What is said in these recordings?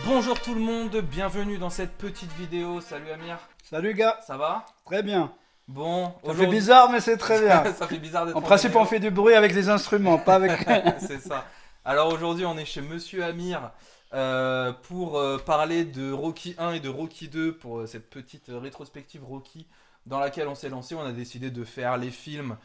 Bonjour tout le monde, bienvenue dans cette petite vidéo. Salut Amir, Salut gars, ça va? très bien. Bon, Ça fait aujourd'hui, bizarre mais c'est très bien. ça fait bizarre d'être En en principe on vidéo. fait du bruit avec les instruments, pas avec... C'est ça. Alors aujourd'hui, on est chez Monsieur Amir pour parler de Rocky 1 et de Rocky 2 pour cette petite rétrospective Rocky dans laquelle on s'est lancé. On a décidé de faire les films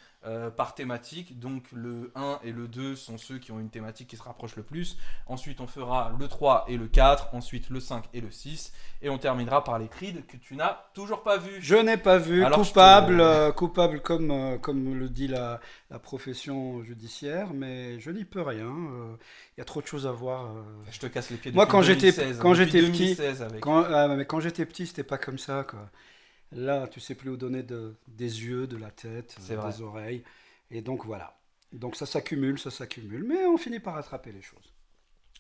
par thématique. Donc le 1 et le 2 sont ceux qui ont une thématique qui se rapproche le plus. Ensuite, on fera le 3 et le 4. Ensuite, le 5 et le 6. Et on terminera par les Creed que tu n'as toujours pas vu. Je n'ai pas vu, Alors, coupable, coupable comme le dit la profession judiciaire, mais je n'y peux rien. Il y a trop de choses à voir. Je te casse les pieds Moi depuis quand 2016. quand Depuis j'étais petit, 2016 avec. mais quand j'étais petit c'était pas comme ça quoi. Là tu sais plus où donner des yeux, de la tête, C'est vrai. des oreilles. Et donc voilà. Donc ça s'accumule, mais on finit par rattraper les choses.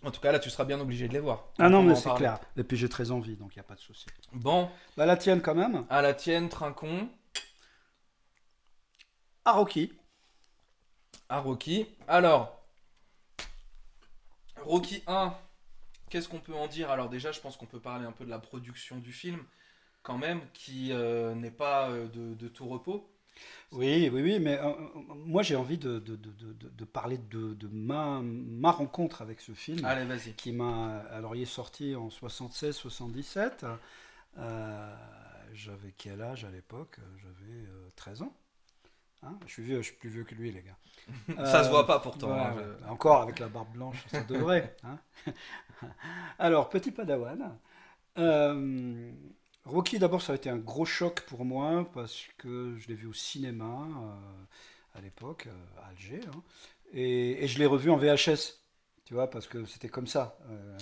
En tout cas, là, tu seras bien obligé de les voir. Ah Donc, non on va mais en c'est parler. clair. Et puis j'ai très envie, donc il n'y a pas de souci. Bon, Bah la tienne quand même. à la tienne, Trincon, À Rocky. à Rocky. Alors, Rocky 1, qu'est-ce qu'on peut en dire? Alors déjà, je pense qu'on peut parler un peu de la production du film, quand même, qui n'est pas de tout repos. Oui, mais moi j'ai envie de parler de ma rencontre avec ce film Allez, vas-y. qui m'a... Alors il est sorti en 76-77. J'avais quel âge à l'époque? J'avais 13 ans. Hein, je suis plus vieux que lui les gars. Ça se Euh, voit pas pourtant, voilà, hein, ouais. Encore avec la barbe blanche, ça devrait. Hein. Alors, petit padawan. Euh, Rocky, d'abord, ça a été un gros choc pour moi parce que je l'ai vu au cinéma à l'époque, à Alger, hein, et je l'ai revu en VHS, tu vois, parce que c'était comme ça,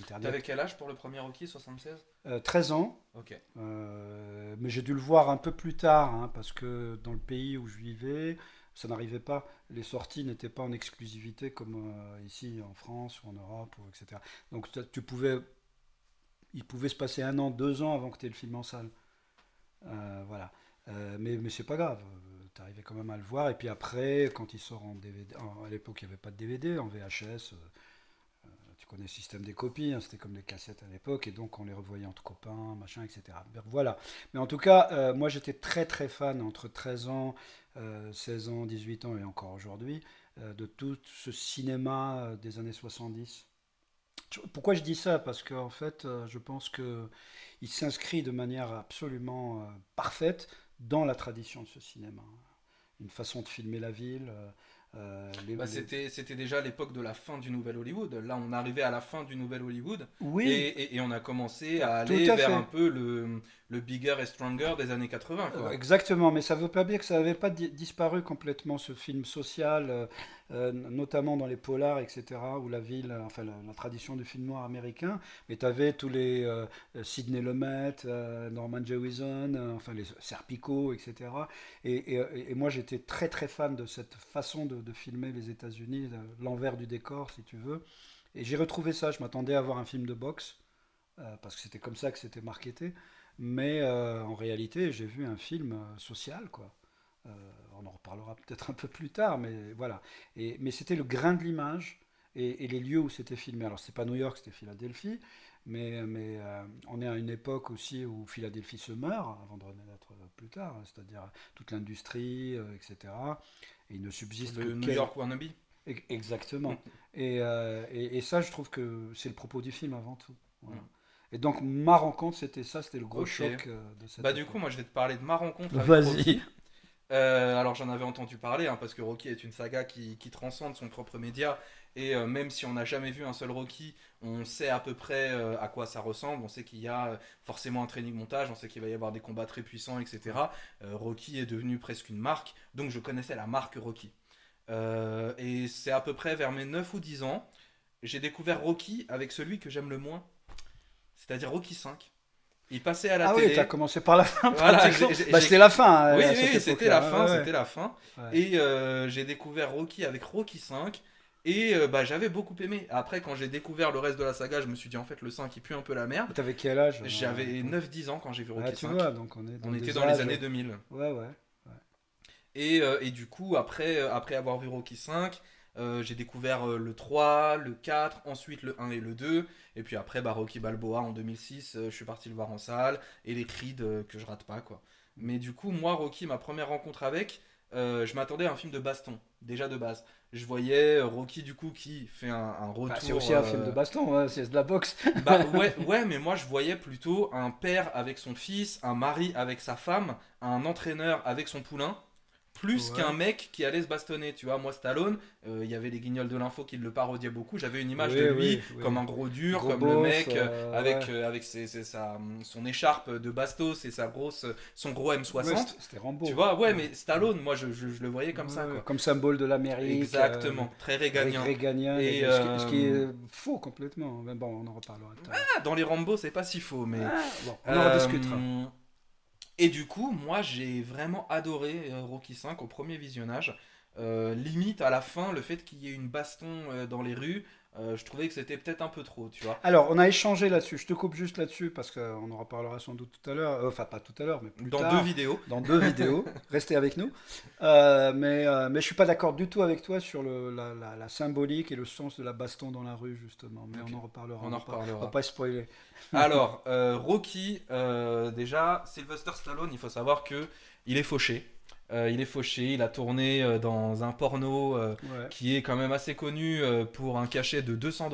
T'avais Internet. quel âge pour le premier Rocky? 76? 13 ans, Ok. mais j'ai dû le voir un peu plus tard, hein, parce que dans le pays où je vivais, ça n'arrivait pas. Les sorties n'étaient pas en exclusivité comme ici en France ou en Europe, etc. Donc il pouvait se passer 1 an, 2 ans avant que tu aies le film en salle. Voilà. Mais c'est pas grave. Tu arrivais quand même à le voir. Et puis après, quand il sort en DVD, à l'époque il n'y avait pas de DVD, en VHS, tu connais le système des copies, hein, c'était comme des cassettes à l'époque, et donc on les revoyait entre copains, machin, etc. Voilà. Mais en tout cas, moi j'étais très très fan entre 13 ans, 16 ans, 18 ans et encore aujourd'hui, de tout ce cinéma des années 70. Pourquoi je dis ça? Parce qu'en fait, je pense que il s'inscrit de manière absolument parfaite dans la tradition de ce cinéma. Une façon de filmer la ville. Bah, c'était déjà l'époque de la fin du Nouvel Hollywood. Là, on arrivait à la fin du Nouvel Hollywood Oui, et on a commencé à tout aller à vers un fait. peu le bigger et stronger des années 80, quoi. Exactement, mais ça ne veut pas dire que ça n'avait pas disparu complètement, ce film social, notamment dans les polars, etc., où la ville, enfin la tradition du film noir américain, mais tu avais tous les Sidney Lumet, Norman Jewison, enfin les Serpico, etc. Et moi j'étais très très fan de cette façon de filmer les États-Unis, l'envers du décor, si tu veux. Et j'ai retrouvé ça, je m'attendais à voir un film de boxe, parce que c'était comme ça que c'était marketé. Mais en réalité, j'ai vu un film social, quoi. Euh, on en reparlera peut-être un peu plus tard, mais voilà. Mais c'était le grain de l'image et les lieux où c'était filmé. Alors, c'est pas New York, c'était Philadelphie, mais on est à une époque aussi où Philadelphie se meurt avant de renaître plus tard, hein, c'est-à-dire toute l'industrie, etc. Et il ne subsiste que Le New York wannabe. Exactement. Et ça, je trouve que c'est le propos du film avant tout. Voilà. Mm. Et donc, ma rencontre, c'était ça, c'était le gros Ok. choc de Bah cette du coup, époque. moi, je vais te parler de ma rencontre avec Vas-y. Rocky. Alors j'en avais entendu parler, hein, parce que Rocky est une saga qui transcende son propre média, et même si on n'a jamais vu un seul Rocky, on sait à peu près à quoi ça ressemble, on sait qu'il y a forcément un training montage, on sait qu'il va y avoir des combats très puissants, etc. Rocky est devenu presque une marque, donc je connaissais la marque Rocky. Et c'est à peu près vers mes 9 ou 10 ans, j'ai découvert Rocky avec celui que j'aime le moins, c'est-à-dire Rocky 5. Il passait à la Ah oui, t'as télé. commencé par la fin, Voilà, pratiquement. Bah, c'était la fin oui, à oui, cette oui, c'était la époque-là. fin, Ouais, c'était la fin. ouais, ouais. Et j'ai découvert Rocky avec Rocky 5. Et bah, j'avais beaucoup aimé. Après, quand j'ai découvert le reste de la saga, je me suis dit en fait le 5 il pue un peu la merde. Et t'avais quel âge à J'avais l'époque? 9-10 ans quand j'ai vu Ah, Rocky tu 5. vois, donc on est dans On était des dans les âges. années 2000. Ouais, ouais. Ouais. Et du coup, après avoir vu Rocky 5, J'ai découvert le 3, le 4, ensuite le 1 et le 2. Et puis après, bah, Rocky Balboa en 2006, je suis parti le voir en salle. Et les Creed que je rate pas, quoi. Mais du coup, moi, Rocky, ma première rencontre avec, je m'attendais à un film de baston, déjà de base. Je voyais Rocky, du coup, qui fait un Bah, c'est retour. aussi un film de baston, hein, c'est de la boxe. Bah ouais, ouais, mais moi je voyais plutôt un père avec son fils, un mari avec sa femme, un entraîneur avec son poulain, plus qu'un Ouais. mec qui allait se bastonner. Tu vois, moi Stallone, il y avait les guignols de l'info qui le parodiaient beaucoup. J'avais une image de Oui, lui oui, comme oui. un gros dur, Gros comme le beauf, mec ouais. avec son écharpe de bastos et son gros Ouais, M60. c'était Tu Rambo. vois, ouais, Ouais, mais ouais. Stallone, moi je le voyais comme ça, Ouais, quoi. comme symbole de l'Amérique, Exactement, très réganien. réganien, Et ce qui est faux complètement. Mais bon, on en reparlera tout à l'heure. dans les Rambo, c'est pas si faux, mais. Ah, bon, on en rediscutera. Euh, et du coup, moi j'ai vraiment adoré Rocky 5 au premier visionnage. Limite à la fin, le fait qu'il y ait une baston dans les rues, je trouvais que c'était peut-être un peu trop, tu vois. Alors, on a échangé là-dessus. Je te coupe juste là-dessus parce qu'on en reparlera sans doute tout à l'heure. Enfin, pas tout à l'heure, mais plus Dans deux tard, vidéos. dans deux vidéos. Restez avec nous. Mais je suis pas d'accord du tout avec toi sur la symbolique et le sens de la baston dans la rue, justement. Mais Ok, on en reparlera. on en On va reparlera. pas spoiler. Alors, Rocky, déjà, Sylvester Stallone, il faut savoir que il est fauché. Il est fauché, il a tourné dans un porno Ouais. qui est quand même assez connu pour un cachet de 200 $.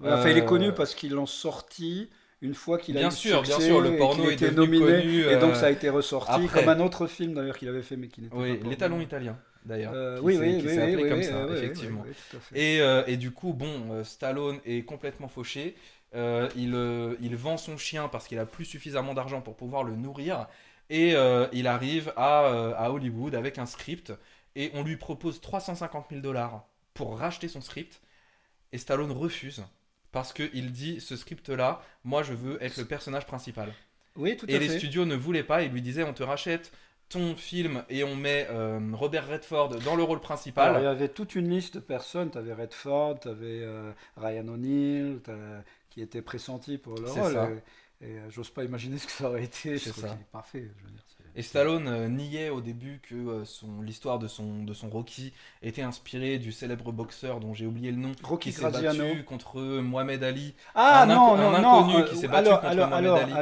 Ouais, enfin, il est connu Euh, parce qu'ils l'ont sorti une fois qu'il a eu le bien sûr, le succès et qu'il porno est était devenu nominé, connu et donc ça a été ressorti, comme un après. autre film d'ailleurs qu'il avait fait mais qui n'était pas Oui, l'étalon porno. italien, d'ailleurs, Oui, oui, qui oui, s'est oui, appelé oui, comme oui, ça, oui, oui, oui, effectivement. oui, tout à fait. Et du coup, bon, Stallone est complètement fauché. Il vend son chien parce qu'il a plus suffisamment d'argent pour pouvoir le nourrir. Et il arrive à Hollywood avec un script. Et on lui propose 350 000 $ pour racheter son script. Et Stallone refuse. Parce qu'il dit, ce script-là, moi je veux être le personnage principal. Oui, tout Et à les fait. studios ne voulaient pas, ils lui disaient on te rachète ton film et on met Robert Redford dans le rôle Alors, il y principal. avait toute une liste de personnes. Tu avais Redford, tu avais Ryan O'Neill, qui étaient pressentis pour le C'est rôle. ça, Et j'ose pas imaginer ce que ça aurait été. Je c'est trouve qu'il ça. est parfait. Je veux dire, Et Stallone niait au début que l'histoire de son Rocky était inspirée du célèbre boxeur dont j'ai oublié le nom, qui Rocky s'est Graziano. battu contre Mohamed Ali. Ah non, Un non, non. inconnu qui s'est battu contre Mohamed Ali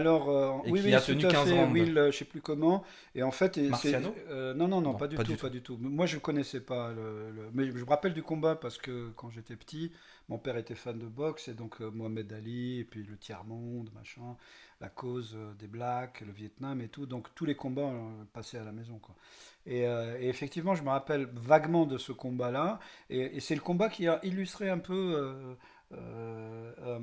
et Oui, qui oui, a tout tenu à 15 fait. rounds. Will, je sais plus comment. Et en fait, Marciano? non, non, non, Non, pas du pas tout, du pas tout. du tout. Moi, je connaissais pas mais je me rappelle du combat parce que quand j'étais petit, mon père était fan de boxe et donc Mohamed Ali et puis le tiers-monde, machin, la cause des blacks, le Vietnam et tout. Donc tous les combats passaient à la maison, quoi. Et effectivement, je me rappelle vaguement de ce combat-là. Et c'est le combat qui a illustré un peu. Euh, euh,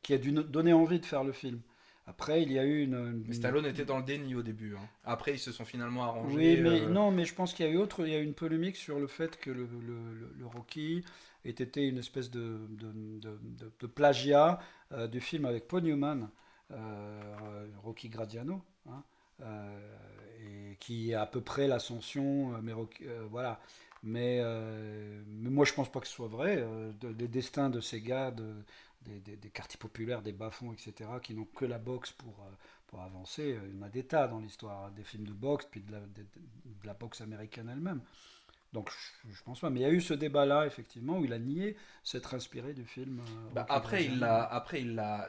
qui a dû donner envie de faire le film. Après, il y a eu Mais Stallone était dans le déni au début, hein. Après, ils se sont finalement oui, arrangés. mais non, mais je pense qu'il y a eu il y a eu une polémique sur le fait que le Rocky ait été une espèce de plagiat du film avec Paul Newman, Rocky Graziano, hein, et qui est à peu près l'ascension, voilà. Mais moi, je pense pas que ce soit vrai. Les destins de ces gars, des quartiers populaires, des bas-fonds, etc., qui n'ont que la boxe pour avancer. Il y en a des tas dans l'histoire, des films de boxe, puis de la boxe américaine elle-même. Donc je pense pas. Mais il y a eu ce débat-là, effectivement, où il a nié s'être inspiré du film Bah, Rocky Graziano.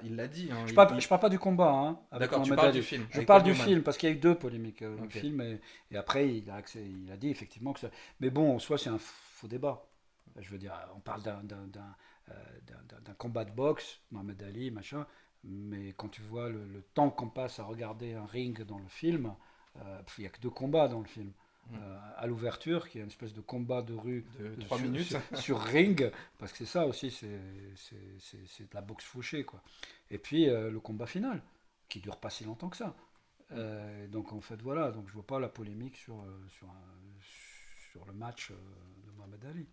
il l'a dit, hein. Je parle pas du combat hein, avec D'accord, tu Mohamed parles du Ali. film Je avec parle Paul du Newman. film parce qu'il y a eu deux polémiques. Le Ok. film et après il a dit effectivement que ça. Mais bon, en soi c'est un faux débat. Je veux dire, on parle d'un combat de boxe, Mohamed Ali, machin. Mais quand tu vois le temps qu'on passe à regarder un ring dans le film, il n'y a que deux combats dans le film. Mm. À l'ouverture, qui est une espèce de combat de rue De 3 minutes. sur ring, parce que c'est ça aussi, c'est de la boxe fauchée, quoi. Et puis le combat final, qui dure pas si longtemps que ça. Donc en fait, voilà, donc je vois pas la polémique sur le match de Mohamed Ali.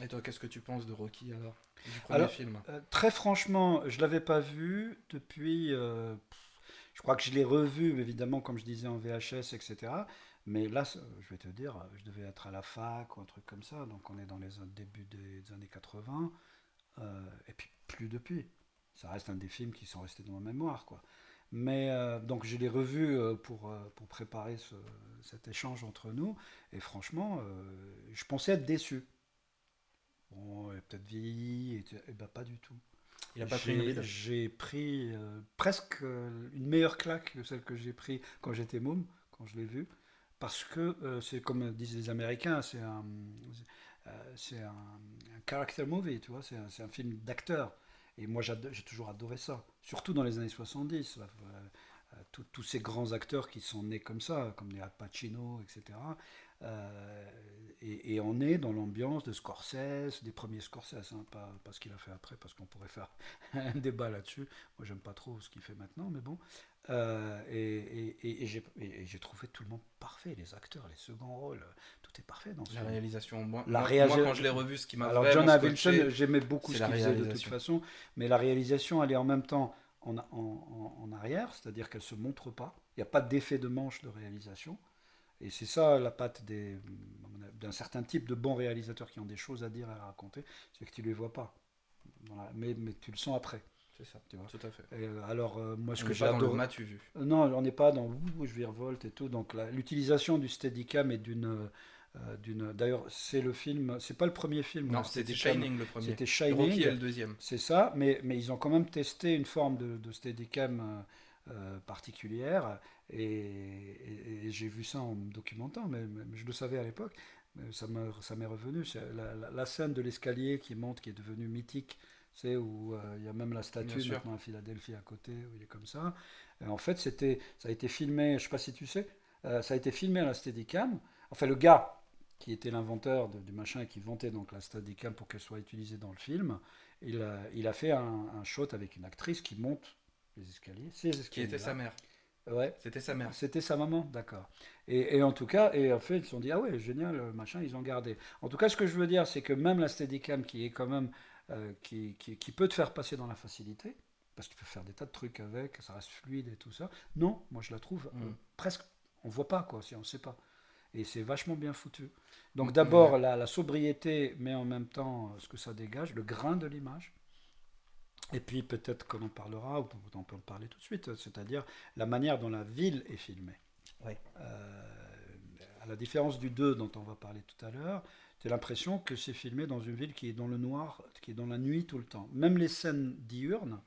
Et toi, qu'est-ce que tu penses de Rocky alors? Du premier Alors, film? très franchement, je l'avais pas vu depuis. Je crois que je l'ai revu, évidemment, comme je disais en VHS, etc. Mais là, je vais te dire, je devais être à la fac ou un truc comme ça. Donc on est dans les débuts des années 80. Et puis plus depuis. Ça reste un des films qui sont restés dans ma mémoire, quoi. Mais donc je l'ai revu pour préparer cet échange entre nous. Et franchement, je pensais être déçu. Bon, il a peut-être vieilli, et ben pas du tout. Il a pas pris une ride. J'ai pris presque une meilleure claque que celle que j'ai pris quand j'étais môme, quand je l'ai vu. Parce que c'est comme disent les Américains, c'est un character movie, tu vois, c'est un film d'acteur. Et moi, j'ai toujours adoré ça, surtout dans les années 70. Tous ces grands acteurs qui sont nés comme ça, comme les Al Pacino, etc. Euh, et on est dans l'ambiance de Scorsese, des premiers Scorsese, hein, pas ce qu'il a fait après, parce qu'on pourrait faire un débat là-dessus. Moi, j'aime pas trop ce qu'il fait maintenant, mais bon. J'ai trouvé tout le monde parfait, les acteurs, les seconds rôles, tout est parfait dans ce La film. réalisation, La moi, réalisation. quand je l'ai revu, ce qui m'a Alors John vraiment Avildsen, scotché, j'aimais beaucoup c'est ce la qu'il faisait de toute réalisation. façon, mais la réalisation, elle est en même temps en arrière, c'est-à-dire qu'elle se montre pas. Il n'y a pas d'effet de manche de réalisation. Et c'est ça la patte d'un certain type de bons réalisateurs qui ont des choses à dire et à raconter, c'est que tu ne les vois pas. Mais tu le sens après. C'est ça, Tu vois. tout à fait. Et, alors, moi, ce On que n'est j'ai pas dans le adoré. m'as-tu vu. Non, on n'est pas dans ouh, je virevolte et tout. Donc, l'utilisation du Steadicam et d'ailleurs, c'est le film. C'est pas le premier film où Non, le c'était Steadicam. Shining le premier. C'était Rocky est Shining. le deuxième. C'est ça, mais ils ont quand même testé une forme de Steadicam particulière. Et j'ai vu ça en me documentant, mais je le savais à l'époque. Mais ça m'est revenu. C'est la scène de l'escalier qui monte, qui est devenue mythique. C'est où il y a même la Bien statue sûr. maintenant à Philadelphie à côté, où il est comme ça. Et en fait, ça a été filmé, je ne sais pas si tu sais, ça a été filmé à la Steadicam. Enfin, le gars qui était l'inventeur du machin et qui vantait donc la Steadicam pour qu'elle soit utilisée dans le film, il a fait un shot avec une actrice qui monte les escaliers, ces Qui était sa escaliers-là. mère. Ouais, C'était sa mère. c'était sa maman, d'accord. Et en tout cas, et en fait, ils se sont dit, ah ouais, génial, machin, ils ont gardé. En tout cas, ce que je veux dire, c'est que même la Steadicam, qui est quand même, qui peut te faire passer dans la facilité, parce que tu peux faire des tas de trucs avec, ça reste fluide et tout ça. Non, moi je la trouve Mm. presque, on voit pas quoi, si on sait pas. Et c'est vachement bien foutu. Donc Ouais. d'abord la sobriété, mais en même temps ce que ça dégage, le grain de l'image. Et puis peut-être qu'on en parlera, ou on peut en parler tout de suite, c'est-à-dire la manière dont la ville est filmée. Ouais. À la différence du 2 dont on va parler tout à l'heure, tu as l'impression que c'est filmé dans une ville qui est dans le noir, qui est dans la nuit tout le temps. Même les scènes diurnes,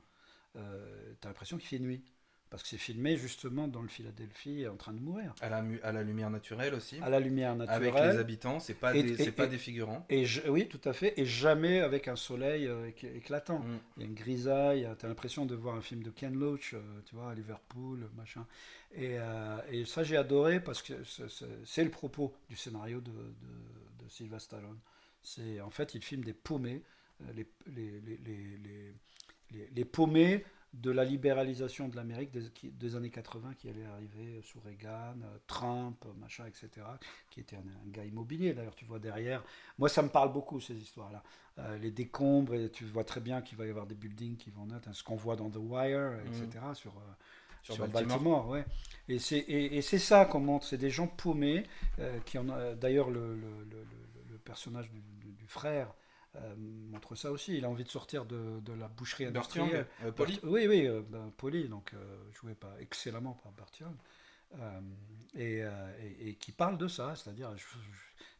tu as l'impression qu'il fait nuit. Parce que c'est filmé justement dans le Philadelphie en train de mourir. À la lumière naturelle aussi. À la lumière Avec les naturelle. habitants, Et, c'est et, pas et, des figurants. oui, tout à fait. Et jamais avec un soleil éclatant. Mm. Il y a une grisaille. Tu as l'impression de voir un film de Ken Loach, tu vois, à Liverpool, machin. Et ça, j'ai adoré parce que c'est le propos du scénario de Sylvester Stallone. En fait, il filme des paumés, les paumés de la libéralisation de l'Amérique des années 80 qui allait arriver sous Reagan, Trump, machin, etc., qui était un gars immobilier. D'ailleurs, tu vois derrière. Moi, ça me parle beaucoup, ces histoires-là. Les décombres, et tu vois très bien qu'il va y avoir des buildings qui vont naître, hein, ce qu'on voit dans The Wire, Mm. etc., Sur sur Baltimore. Baltimore, ouais. Et c'est ça qu'on montre, c'est des gens paumés, d'ailleurs, le personnage du frère montre ça aussi. Il a envie de sortir de la boucherie Burt Young, industrielle. Polly. Oui, oui, Pauli, donc joué excellemment par Burt Young, euh, et qui parle de ça, c'est-à-dire,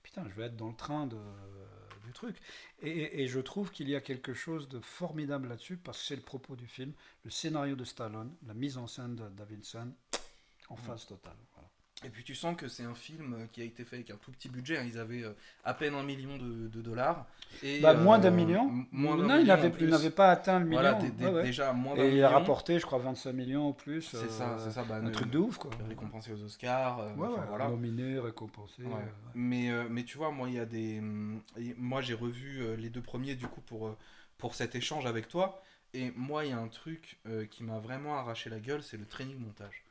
putain, je vais être dans le train du truc. Et je trouve qu'il y a quelque chose de formidable là-dessus, parce que c'est le propos du film, le scénario de Stallone, la mise en scène de Davidson, en Mm. phase totale. Voilà. Et puis tu sens que c'est un film qui a été fait avec un tout petit budget, hein. Ils avaient à peine 1 million de dollars. Et Bah, moins d'un million. moins d'un Non, million en il plus. n'avait pas atteint le Voilà, million. Ouais, ouais. déjà moins d'un Et il a million. rapporté, je crois, 25 millions ou plus. C'est ça, bah, Un truc de ouf, quoi. récompensé aux Oscars. Ouais, Enfin ouais, voilà. nominé, récompensé. Ouais. Ouais. Mais tu vois, moi, il y a des. Moi, j'ai revu les deux premiers, du coup, pour cet échange avec toi. Et moi, il y a un truc qui m'a vraiment arraché la gueule, c'est le training montage.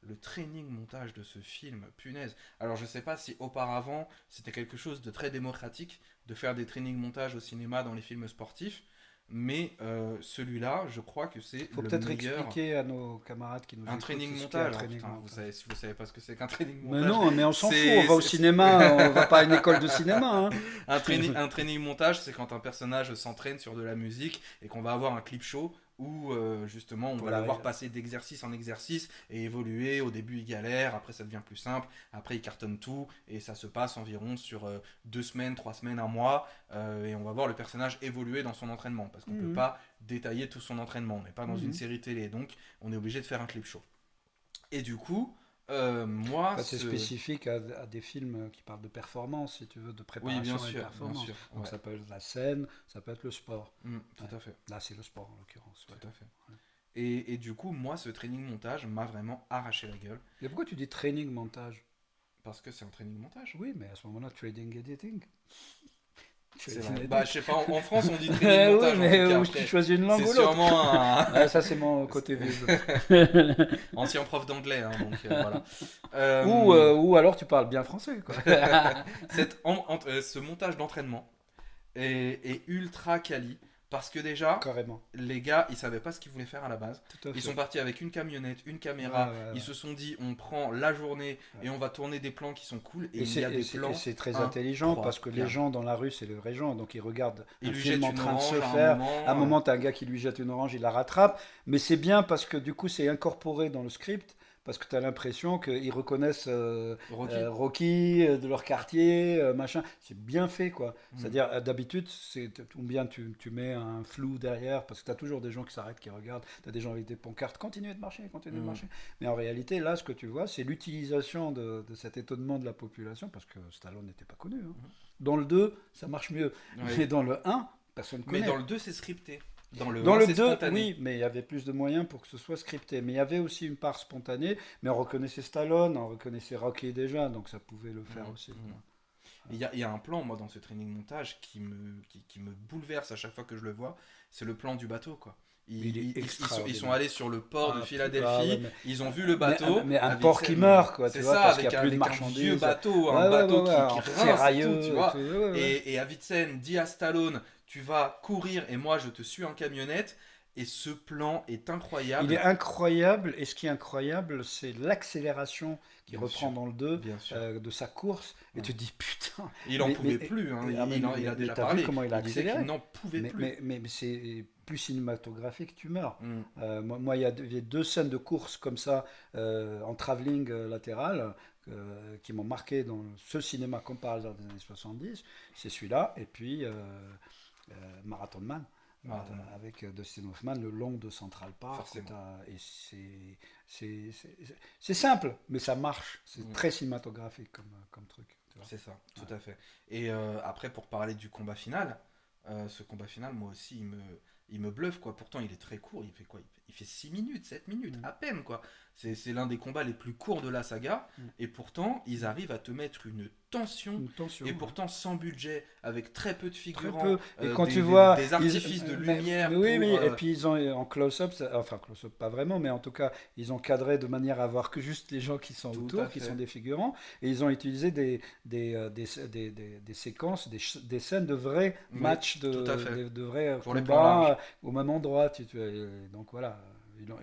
Le training montage de ce film, punaise. Alors, je sais pas si auparavant, c'était quelque chose de très démocratique de faire des training montages au cinéma dans les films sportifs. Mais celui-là, je crois que c'est Faut le peut-être meilleur. expliquer à nos camarades qui nous Un écoutent training ce qu'est un montage. Alors, training putain, montage. si vous savez pas ce que c'est qu'un training Mais montage, non, mais on s'en fout, on c'est, va au c'est- cinéma, on va pas à une école de cinéma. Hein. un training montage, c'est quand un personnage s'entraîne sur de la musique et qu'on va avoir un clip show où justement on Pour va le la... voir passer d'exercice en exercice et évoluer. Au début il galère, après ça devient plus simple, après il cartonne tout et ça se passe environ sur 2 semaines, 3 semaines, un mois et on va voir le personnage évoluer dans son entraînement parce qu'on peut Mhm, pas détailler tout son entraînement, on n'est pas dans une mhm. série télé donc on est obligé de faire un clip show. Et du coup, moi, Enfin, c'est spécifique à des films qui parlent de performance, si tu veux, de Oui, préparation et de bien performance. sûr, Donc ouais. ça peut être la scène, ça peut être le sport. Tout Ouais. à fait, Là, c'est le sport en l'occurrence. Ouais. tout à fait. Ouais. Et du coup, moi, ce training montage m'a vraiment arraché la gueule Mais pourquoi tu dis training montage? parce que c'est un training montage. Oui, mais à ce moment-là, trading editing. C'est Trading vrai. Bah, editing. je sais pas, en France, on dit training Oui, montage en tout mais cas. tu Après, choisis une langue c'est ou l'autre. sûrement un Ouais, ça, c'est mon côté vieux. ancien prof d'anglais, hein, donc voilà. Ou, Euh, ou alors tu parles bien français, quoi. ce montage d'entraînement est ultra quali parce que déjà, Carrément. les gars, ils savaient pas ce qu'ils voulaient faire à la base. Tout à Ils sont fait. partis avec une camionnette, une Ouais, caméra. ouais, Ils ouais. se sont dit, on prend la journée Ouais. et on va tourner des plans qui sont cool. Et Et il y c'est, a et des c'est- et plans c'est très intelligent parce que les incroyables. gens dans la rue, c'est les vrais gens. Donc ils regardent Il un lui film jette en une train de se orange à un faire. À un moment. moment, tu as un gars qui lui jette une orange, il la rattrape. Mais c'est bien parce que du coup, c'est incorporé dans le script. Parce que tu as l'impression qu'ils reconnaissent Rocky. Rocky de leur quartier, machin. C'est bien fait, quoi. Hmm. C'est-à-dire, d'habitude, ou bien tu mets un flou derrière, parce que tu as toujours des gens qui s'arrêtent, qui regardent. Tu as des gens avec des pancartes, continuez de marcher, continuez de Hmm. marcher. Mais en réalité, là, ce que tu vois, c'est l'utilisation de cet étonnement de la population, parce que Stallone n'était pas connu, hein. Dans le 2, ça marche mieux. Oui. Mais dans le un, personne ne Mais dans connaît. le 2 c'est scripté. Dans le Dans un le c'est 2, spontané. oui, mais il y avait plus de moyens pour que ce soit scripté. Mais il y avait aussi une part spontanée, mais on reconnaissait Stallone, on reconnaissait Rocky déjà, donc ça pouvait le faire Hmm. aussi, Hmm. quoi. Il y a un plan, moi, dans ce training montage qui me bouleverse à chaque fois que je le vois. C'est le plan du bateau, quoi. Il est Ils sont extraordinaire. allés sur le port de Ouais, Philadelphie, ils ont vu le mais, bateau mais un à porc qui Witsen. meurt, quoi, tu C'est vois, ça, parce qu'il n'y a plus de avec un vieux marchandises. bateau, un Ouais, ouais, ouais, bateau ouais, qui en rince et tout, tu ferrailleux et tout. vois. Ouais, ouais, ouais. Et Avicenne dit à Stallone, tu vas courir et moi je te suis en camionnette. Et ce plan est Il est incroyable, incroyable, et ce qui est incroyable, c'est l'accélération qu'il bien reprend sûr, dans le 2 bien sûr. de sa course, et Ouais. tu te dis putain, Il en pouvait plus, hein. Il a mais déjà t'as vu parlé. comment il a Il disait qu'il accéléré? n'en pouvait plus. Mais c'est plus cinématographique, tu meurs. Hmm. Moi, il y a deux scènes de course comme ça, en travelling latéral, qui m'ont marqué dans ce cinéma comme par hasard des années 70. C'est celui-là, et puis Marathon Man. Marathon, Avec Dustin Hoffman, le long de Central Park. forcément. Et c'est simple, mais ça marche. C'est Hmm. très cinématographique comme truc. Tu vois. C'est ça, Ouais. tout à fait. Et après, pour parler du combat final, ce combat final, moi aussi, il me bluffe, quoi. Pourtant, il est très court. Il fait quoi? Il fait 6 minutes, 7 minutes, Mm. à peine, quoi. C'est l'un des combats les plus courts de la saga. Mm. Et pourtant, ils arrivent à te mettre une tension. Une tension. Et Ouais. pourtant, sans budget, avec très peu de Très figurants, peu. Et quand tu vois, des artifices de mais lumière oui, oui. pour. Et puis ils ont en close-up, enfin close-up pas vraiment, mais en tout cas ils ont cadré de manière à voir que juste les gens qui sont Tout à autour, qui sont fait. des figurants, et ils ont utilisé des séquences, des scènes de vrais Oui, matchs, tout à fait. de vrais Pour les plans combats larges. au même endroit. Donc voilà,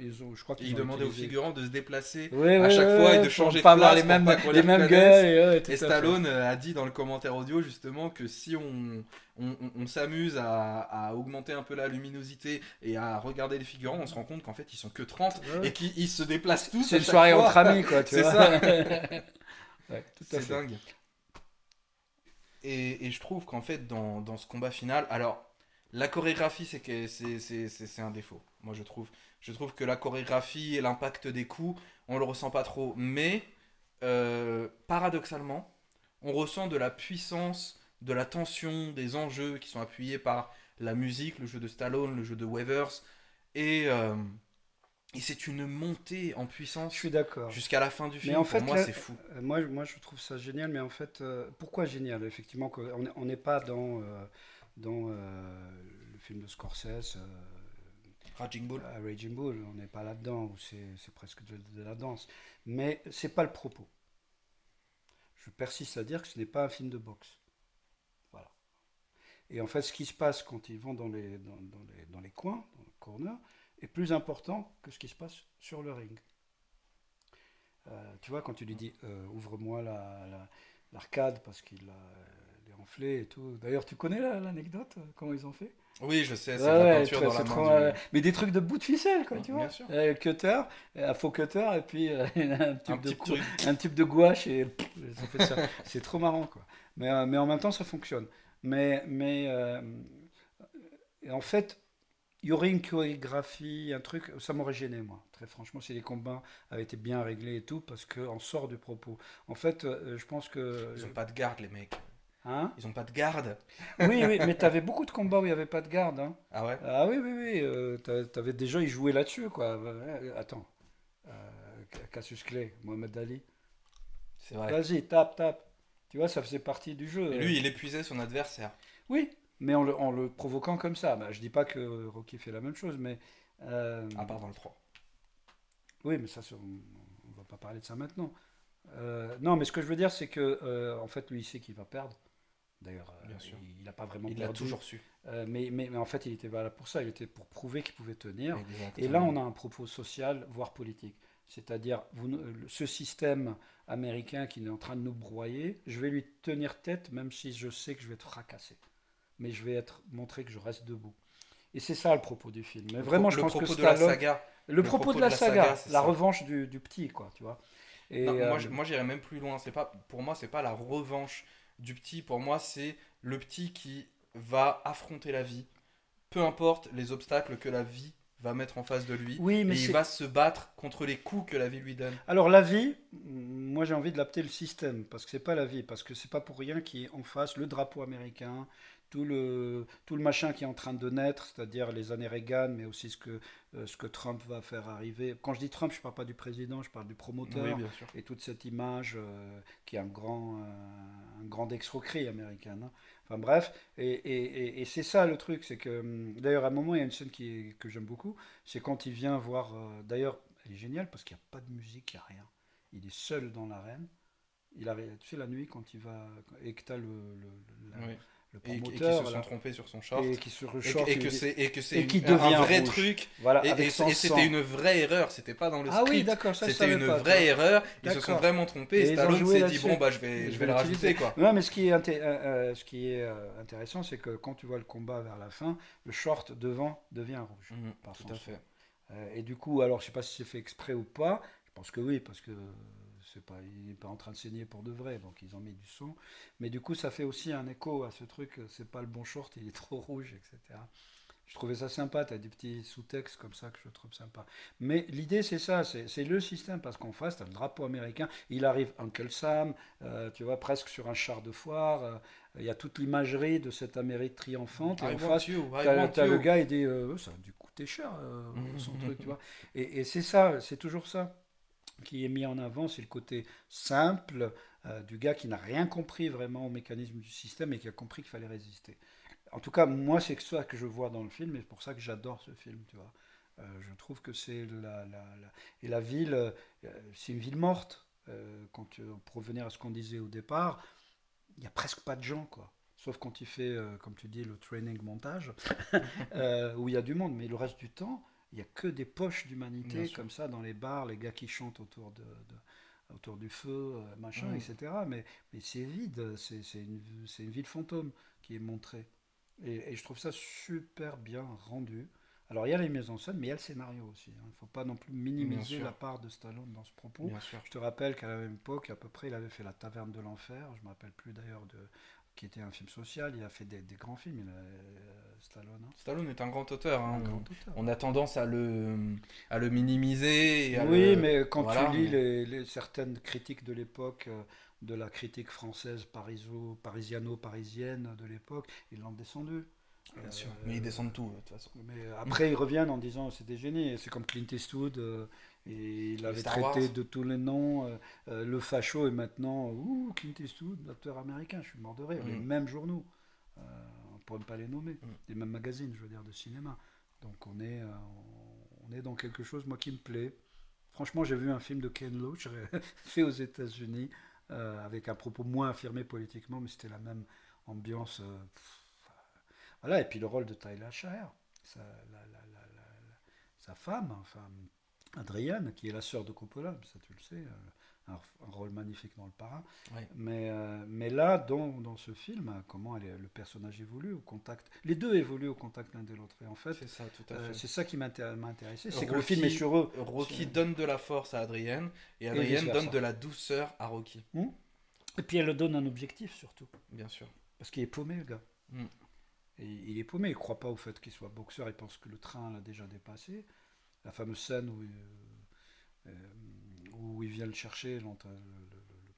je crois Et qu'ils il ont demandait aux utilisé. figurants de se déplacer Oui, à oui, chaque fois et oui, de pour changer ne de pas avoir place pour pas qu'on les les mêmes reconnaisse. gueules, et, ouais, tout Et à fait. Stallone a dit dans le commentaire audio justement que si on s'amuse à augmenter un peu la luminosité et à regarder les figurants, on se rend compte qu'en fait ils sont que 30 Ouais, et ouais. qu'ils se déplacent tous C'est à une chaque soirée fois. entre amis, quoi, tu C'est vois. ça, Ouais, tout à c'est fait. dingue. Et je trouve qu'en fait dans ce combat final, alors la chorégraphie c'est un défaut, moi je trouve. Je trouve que la chorégraphie et l'impact des coups, on le ressent pas trop. Mais paradoxalement, on ressent de la puissance, de la tension, des enjeux qui sont appuyés par la musique, le jeu de Stallone, le jeu de Weathers. Et, euh, et c'est une montée en Je suis puissance d'accord. jusqu'à la fin du Mais en film. Pour fait, moi, là, c'est fou. moi, je trouve ça génial, mais en fait, pourquoi génial? Effectivement, on n'est pas dans le film de Scorsese, Raging Bull. Raging Bull, on n'est pas là-dedans, où c'est presque de la danse. Mais c'est pas le propos. Je persiste à dire que ce n'est pas un film de boxe. Voilà. Et en fait, ce qui se passe quand ils vont dans les coins, dans le corner, est plus important que ce qui se passe sur le ring. Tu vois, quand tu lui dis ouvre-moi l'arcade parce qu'il est en gonflé et tout. D'ailleurs, tu connais l'anecdote, comment ils ont fait? Oui, je sais, Ouais, c'est de la ouais, peinture dans la c'est main trop. du. Mais des trucs de bout de ficelle, quoi, tu Bien vois. sûr. Cutter, un faux cutter, et puis Un petit truc. un tube de gouache, et pff, ils ont fait ça. C'est trop marrant, quoi. Mais en même temps, ça fonctionne. Et en fait, il y aurait une chorégraphie, un truc, ça m'aurait gêné, moi. Très franchement, si les combats avaient été bien réglés et tout, parce qu'on sort du propos. En fait, je pense que. Ils ont pas de garde, les mecs. Hein? Ils ont pas de garde. Oui, oui, mais t'avais beaucoup de combats où il n'y avait pas de garde, hein. Ah ouais? Ah oui, oui, oui, t'avais des gens, ils jouaient là-dessus, quoi. Attends, Cassius Clay, Mohamed Ali. C'est vrai. Vas-y, tape, tape. Tu vois, ça faisait partie du jeu. Et lui, il épuisait son adversaire. Oui, mais en le provoquant comme ça. Bah, je dis pas que Rocky fait la même chose, mais À part dans le 3. oui, mais ça, on va pas parler de ça maintenant. Non, mais ce que je veux dire, c'est que en fait, lui, il sait qu'il va perdre. D'ailleurs, Bien sûr. il n'a pas vraiment Il l'a perdu. toujours su. Mais en fait, il était pas là pour ça. Il était pour prouver qu'il pouvait tenir. Et là, Exactement. on a un propos social, voire politique. C'est-à-dire, ce système américain qui est en train de nous broyer, je vais lui tenir tête, même si je sais que je vais être fracassé. Mais je vais montrer que je reste debout. Et c'est ça le propos du film. Mais vraiment, je Le pense que propos de la Stallone. saga. Le Le propos de propos de la la saga, saga, c'est la ça. revanche du petit, quoi, tu vois. Non, Et moi j'irais même plus loin. C'est pas, pour moi, c'est pas la revanche du petit. Pour moi, c'est le petit qui va affronter la vie, peu importe les obstacles que la vie va mettre en face de lui, oui, mais et il c'est. va se battre contre les coups que la vie lui donne. Alors la vie, moi j'ai envie de l'appeler le système, parce que c'est pas la vie, parce que c'est pas pour rien qu'il est en face le drapeau américain, tout le machin qui est en train de naître, c'est-à-dire les années Reagan, mais aussi ce que Trump va faire arriver. Quand je dis Trump, je parle pas du président, je parle du Oui, promoteur, bien sûr. et toute cette image qui est un grand escroquerie américaine, hein. Enfin bref, et c'est ça le truc, c'est que d'ailleurs à un moment il y a une scène que j'aime beaucoup, c'est quand il vient voir, d'ailleurs elle est géniale parce qu'il n'y a pas de musique, il n'y a rien. Il est seul dans l'arène. Il arrive, tu sais, la nuit, quand il va, et que tu as Oui. le Et qui se promoteur, sont là, trompés sur son et short. qui se reshort, Et que c'est et qui un devient vrai rouge. truc. Voilà, Et, avec son et c'était sang. une vraie erreur. C'était pas dans le Ah oui, script. d'accord, ça je C'était savais une pas, tu vraie vois. erreur. Ils se sont D'accord. vraiment trompés. Et Et ils ont Stallone joué s'est dit là-dessus. bon, bah, Je je vais vais le l'utiliser. rajouter, quoi. Non, mais ce qui est intéressant, c'est que quand tu vois le combat vers la fin, le short devant devient rouge Mhm, par tout son à sang. fait. Et du coup, alors je sais pas si c'est fait exprès ou pas. Je pense que oui, parce que c'est pas, il n'est pas en train de saigner pour de vrai, donc ils ont mis du sang. Mais du coup, ça fait aussi un écho à ce truc. C'est pas le bon short, il est trop rouge, etc. Je trouvais ça sympa. T'as des petits sous-textes comme ça que je trouve sympa. Mais l'idée, c'est ça, c'est le système, parce qu'en face, t'as le drapeau américain. Il arrive Uncle Sam, tu vois, presque sur un char de foire. Il y a toute l'imagerie de cette Amérique triomphante. Et I en want face, you, I t'as want as le you. gars, il dit ça a dû coûter cher son truc, tu vois. Et c'est ça, c'est toujours ça qui est mis en avant, c'est le côté simple du gars qui n'a rien compris vraiment au mécanisme du système et qui a compris qu'il fallait résister. En tout cas, moi, c'est ça que je vois dans le film et c'est pour ça que j'adore ce film, tu vois. Je trouve que c'est et la ville, c'est une ville morte. Pour revenir à ce qu'on disait au départ, il n'y a presque pas de gens, quoi. Sauf quand il fait, comme tu dis, le training montage, où il y a du monde. Mais le reste du temps, il n'y a que des poches Bien d'humanité, sûr. comme ça, dans les bars, les gars qui chantent autour du feu, machin, Mhm. etc. Mais c'est vide, c'est une ville fantôme qui est montrée. Et je trouve ça super bien rendu. Alors il y a les mises en scène, mais il y a le scénario aussi, hein. Il ne faut pas non plus Bien minimiser sûr. la part de Stallone dans ce propos. Bien sûr. Je te rappelle qu'à la même époque, à peu près, il avait fait La Taverne de l'Enfer, je ne me rappelle plus d'ailleurs qui était un film social. Il a fait des grands films, Stallone, hein. Stallone est un grand auteur, Un hein. grand auteur. On a tendance à le minimiser et à Oui, le. mais quand tu Voilà, lis mais. certaines critiques de l'époque, de la critique française parisiano-parisienne de l'époque, ils l'ont descendu. Bien sûr. Mais ils Euh, descendent tout, de toute façon. mais après, ils reviennent en disant c'est des génies. C'est comme Clint Eastwood, et il Et avait Star Wars. traité de tous les noms. Le facho est maintenant Clint Eastwood, l'acteur américain. Je suis mort de rire. Les Mm, mêmes journaux, euh, on pourrait pas les nommer. mm. Les mêmes magazines, je veux dire, de cinéma. Donc on est dans quelque chose, moi, qui me plaît. Franchement, j'ai vu un film de Ken Loach fait aux États-Unis avec un propos moins affirmé politiquement, mais c'était la même ambiance. Voilà, et puis le rôle de Tyler Shire, sa, sa femme, enfin, Adrienne, qui est la sœur de Coppola, ça tu le sais, un rôle magnifique dans Le Parrain. Ouais. Mais là, dans ce film, comment le personnage évolue au contact. Les deux évoluent au contact l'un de l'autre. Et en fait, C'est ça, tout à fait. c'est ça qui m'a intéressé. C'est que le film est sur eux. Rocky donne de la force à Adrienne et Et Adrienne donne vice-versa. de la douceur à Rocky, Hmm. Et puis elle le donne un objectif surtout. bien sûr. Parce qu'il est paumé, le gars. Mm. Et il est paumé, il ne croit pas au fait qu'il soit boxeur, il pense que le train l'a déjà dépassé. La fameuse scène où il vient le chercher, le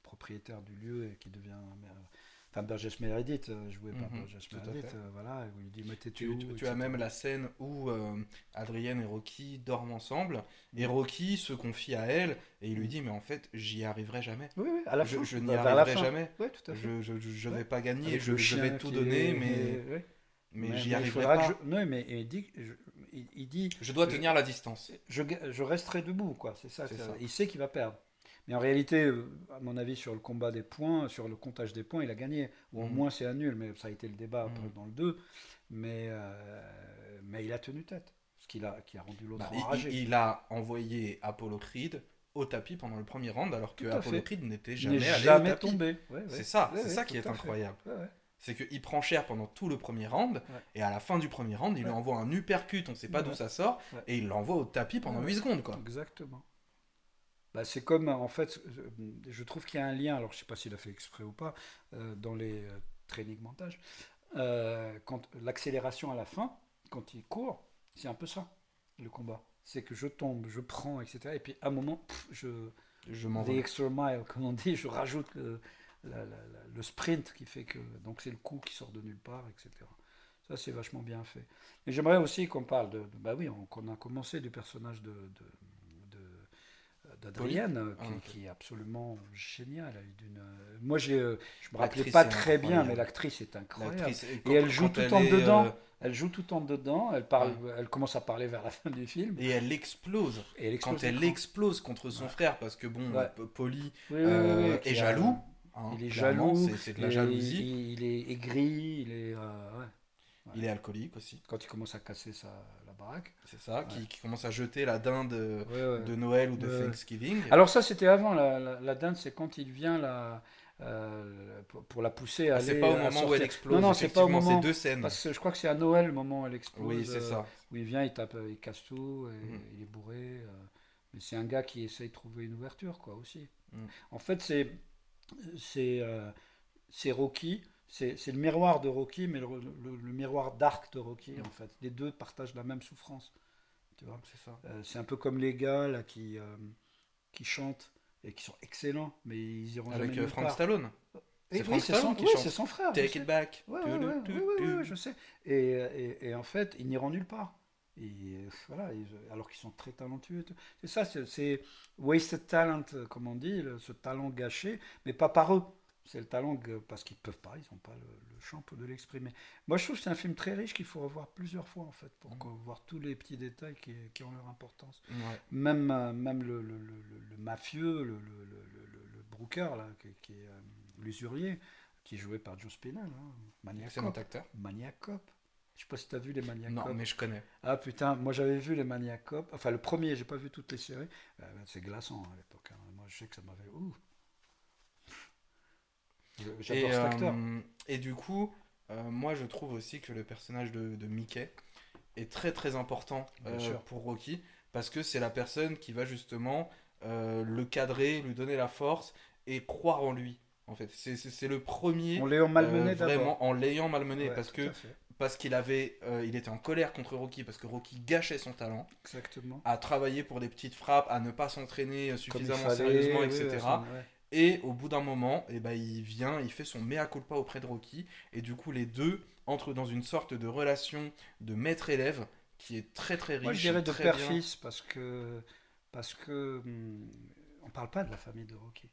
propriétaire du lieu, et qui devient. Enfin, Burgess Meredith, joué par Mhm, Burgess tout à Meredith, fait. voilà, et où il dit mais t'es Tu, où, tu as etc. même la scène où Adrienne et Rocky dorment ensemble et Mm. Rocky se confie à elle et il lui Mm. dit mais en fait j'y arriverai jamais. Oui, oui, à la Je, fin, je n'y vers la arriverai fin. jamais. Oui, tout à fait. Je Ouais. vais pas gagner, Avec le je vais chien tout qui donner est. Ouais. mais j'y Il arriverai faudra que je. pas. Non, mais il dit Je dois je, tenir la distance. je resterai debout, quoi. C'est ça. C'est ça. Il sait qu'il va perdre. Mais en réalité, à mon avis, sur le combat des points, sur le comptage des points, il a gagné. Ou au Mhm. moins, c'est un nul, mais ça a été le débat après Mhm. dans le 2. Mais il a tenu tête. Qui a rendu l'autre Bah, enragé. il a envoyé Apollo Creed au tapis pendant le premier round alors que Tout à Apollo fait. Creed n'était Il n'est jamais allé au jamais tapis. tombé. Ouais, C'est ouais. ça, Ouais, c'est ouais, ça qui tout est à fait. incroyable. Ouais, ouais. C'est qu'il prend cher pendant tout le premier round, Ouais. et à la fin du premier round, il lui Ouais. envoie un uppercut, on sait pas d'où Ouais. ça sort, Ouais. et il l'envoie au tapis Ouais, pendant ouais. 8 secondes, quoi. Exactement. Bah, c'est comme, en fait, je trouve qu'il y a un lien, alors je sais pas s'il a fait exprès ou pas, dans les training montage, quand l'accélération à la fin, quand il court, c'est un peu ça, le combat. C'est que je tombe, je prends, etc. Et puis à un moment, Je the m'envole. extra mile, comme on dit, je rajoute le sprint qui fait que, donc c'est le coup qui sort de nulle part, etc. Ça, c'est vachement bien fait. Et j'aimerais aussi qu'on parle bah oui, qu'on a commencé du personnage Poli. d'Adrienne, Ah, ok. qui est absolument géniale. Moi, je me rappelais L'actrice pas est très bien, mais incroyable. l'actrice est incroyable. L'actrice, Et elle joue quand tout elle en est. dedans. Elle joue tout en dedans. Elle parle, Ouais. elle commence à parler vers la fin du film Et elle explose. et elle explose Quand elle l'écran. explose contre son Ouais. frère, parce que bon, Ouais. Poli Oui, oui, oui, oui, est jaloux, il est clairement, jaloux, c'est de la et jalousie. il est aigri, ouais, ouais. Il est alcoolique aussi, Quand il commence à casser la baraque. c'est ça, Ouais. qui commence à jeter la dinde Ouais, ouais. de Noël ou de Ouais. Thanksgiving. Alors ça, c'était avant la dinde, c'est quand il vient pour la pousser à Ah, c'est aller pas au à moment où elle sortir. Non, explose, non, c'est pas au effectivement, c'est moment. deux scènes. Parce que je crois que c'est à Noël le moment où elle Oui, explose, c'est ça. où il vient, il tape, il casse tout, et Mhm. il est bourré. Mais c'est un gars qui essaye de trouver une ouverture, quoi, aussi. Mhm. En fait, c'est euh, c'est Rocky, c'est le miroir de Rocky, mais le miroir dark de Rocky, Mhm. en fait. Les deux partagent la même souffrance, tu vois. C'est ça. C'est un peu comme les gars là qui chantent et qui sont excellents, mais ils iront jamais Avec nulle Frank part. Stallone. Et C'est oui, Frank Stallone qui oui, c'est chante son frère, je Take sais. It Back. Ouais, Tu, ouais, tu, ouais, tu, ouais, ouais, ouais, tu. je sais. Et en fait, ils n'iront nulle part. Voilà, alors qu'ils sont très talentueux. Et tout. C'est ça, c'est wasted talent, comme on dit, ce talent gâché, mais pas par eux. C'est le talent parce qu'ils peuvent pas, ils n'ont pas le champ pour de l'exprimer. Moi, je trouve que c'est un film très riche qu'il faut revoir plusieurs fois, en fait, pour voir tous les petits détails qui ont leur importance. Ouais. Même le mafieux, le brooker, là, qui est l'usurier, qui est joué par Joe Spinell, hein, Maniac Excellent Cop. acteur. Maniac Cop. Je sais pas si tu as vu les Maniac Non, Cop. mais je connais. Ah putain, moi j'avais vu les Maniac Cop. Enfin, le premier, j'ai pas vu toutes les séries. C'est glaçant à l'époque, hein. Moi, je sais que ça m'avait. Ouh. J'adore Et, cet acteur. et du coup, moi je trouve aussi que le personnage de Mickey est très très important Bien sûr. pour Rocky parce que c'est la personne qui va justement le cadrer, lui donner la force et croire en lui. En fait, c'est le premier On l'ayant malmené d'abord. vraiment en l'ayant malmené Ouais, tout à fait. parce qu'il avait il était en colère contre Rocky parce que Rocky gâchait son talent, Exactement. à travailler pour des petites frappes, à ne pas s'entraîner Comme il suffisamment fallait. sérieusement, Oui, etc. ouais. Et au bout d'un moment, eh ben, il vient, il fait son mea culpa auprès de Rocky. Et du coup, les deux entrent dans une sorte de relation de maître-élève qui est très très Moi, je riche, dirais de très bien. père-fils parce que on parle pas de la famille de Rocky.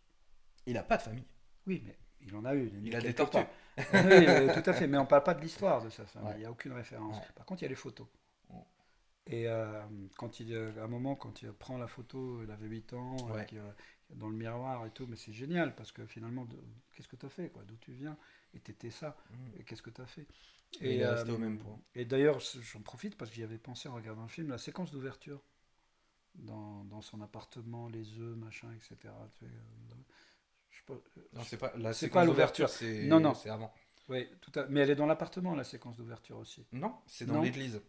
Il a pas de famille. Oui, mais il en a eu Il a des quelque tortues. part. Oui, tout à fait, mais on parle pas de l'histoire de sa famille. Ouais. Il n'y a aucune référence. Ouais. Par contre, il y a les photos. Ouais. Et à un moment, quand il prend la photo, il avait 8 ans, Ouais. dans le miroir et tout, mais c'est génial parce que finalement, qu'est-ce que tu as fait, quoi? D'où tu viens? Et t'étais ça. Mm. Et qu'est-ce que tu as fait? Mais il est resté au même point. Et d'ailleurs, j'en profite parce que j'y avais pensé en regardant le film, la séquence d'ouverture dans son appartement, les œufs, machin, etc. Tu sais, je sais pas, Non, c'est pas la c'est pas séquence l'ouverture. d'ouverture, Non, non. c'est avant. Oui, mais elle est dans l'appartement, la séquence d'ouverture aussi. Non, c'est dans Non? l'église.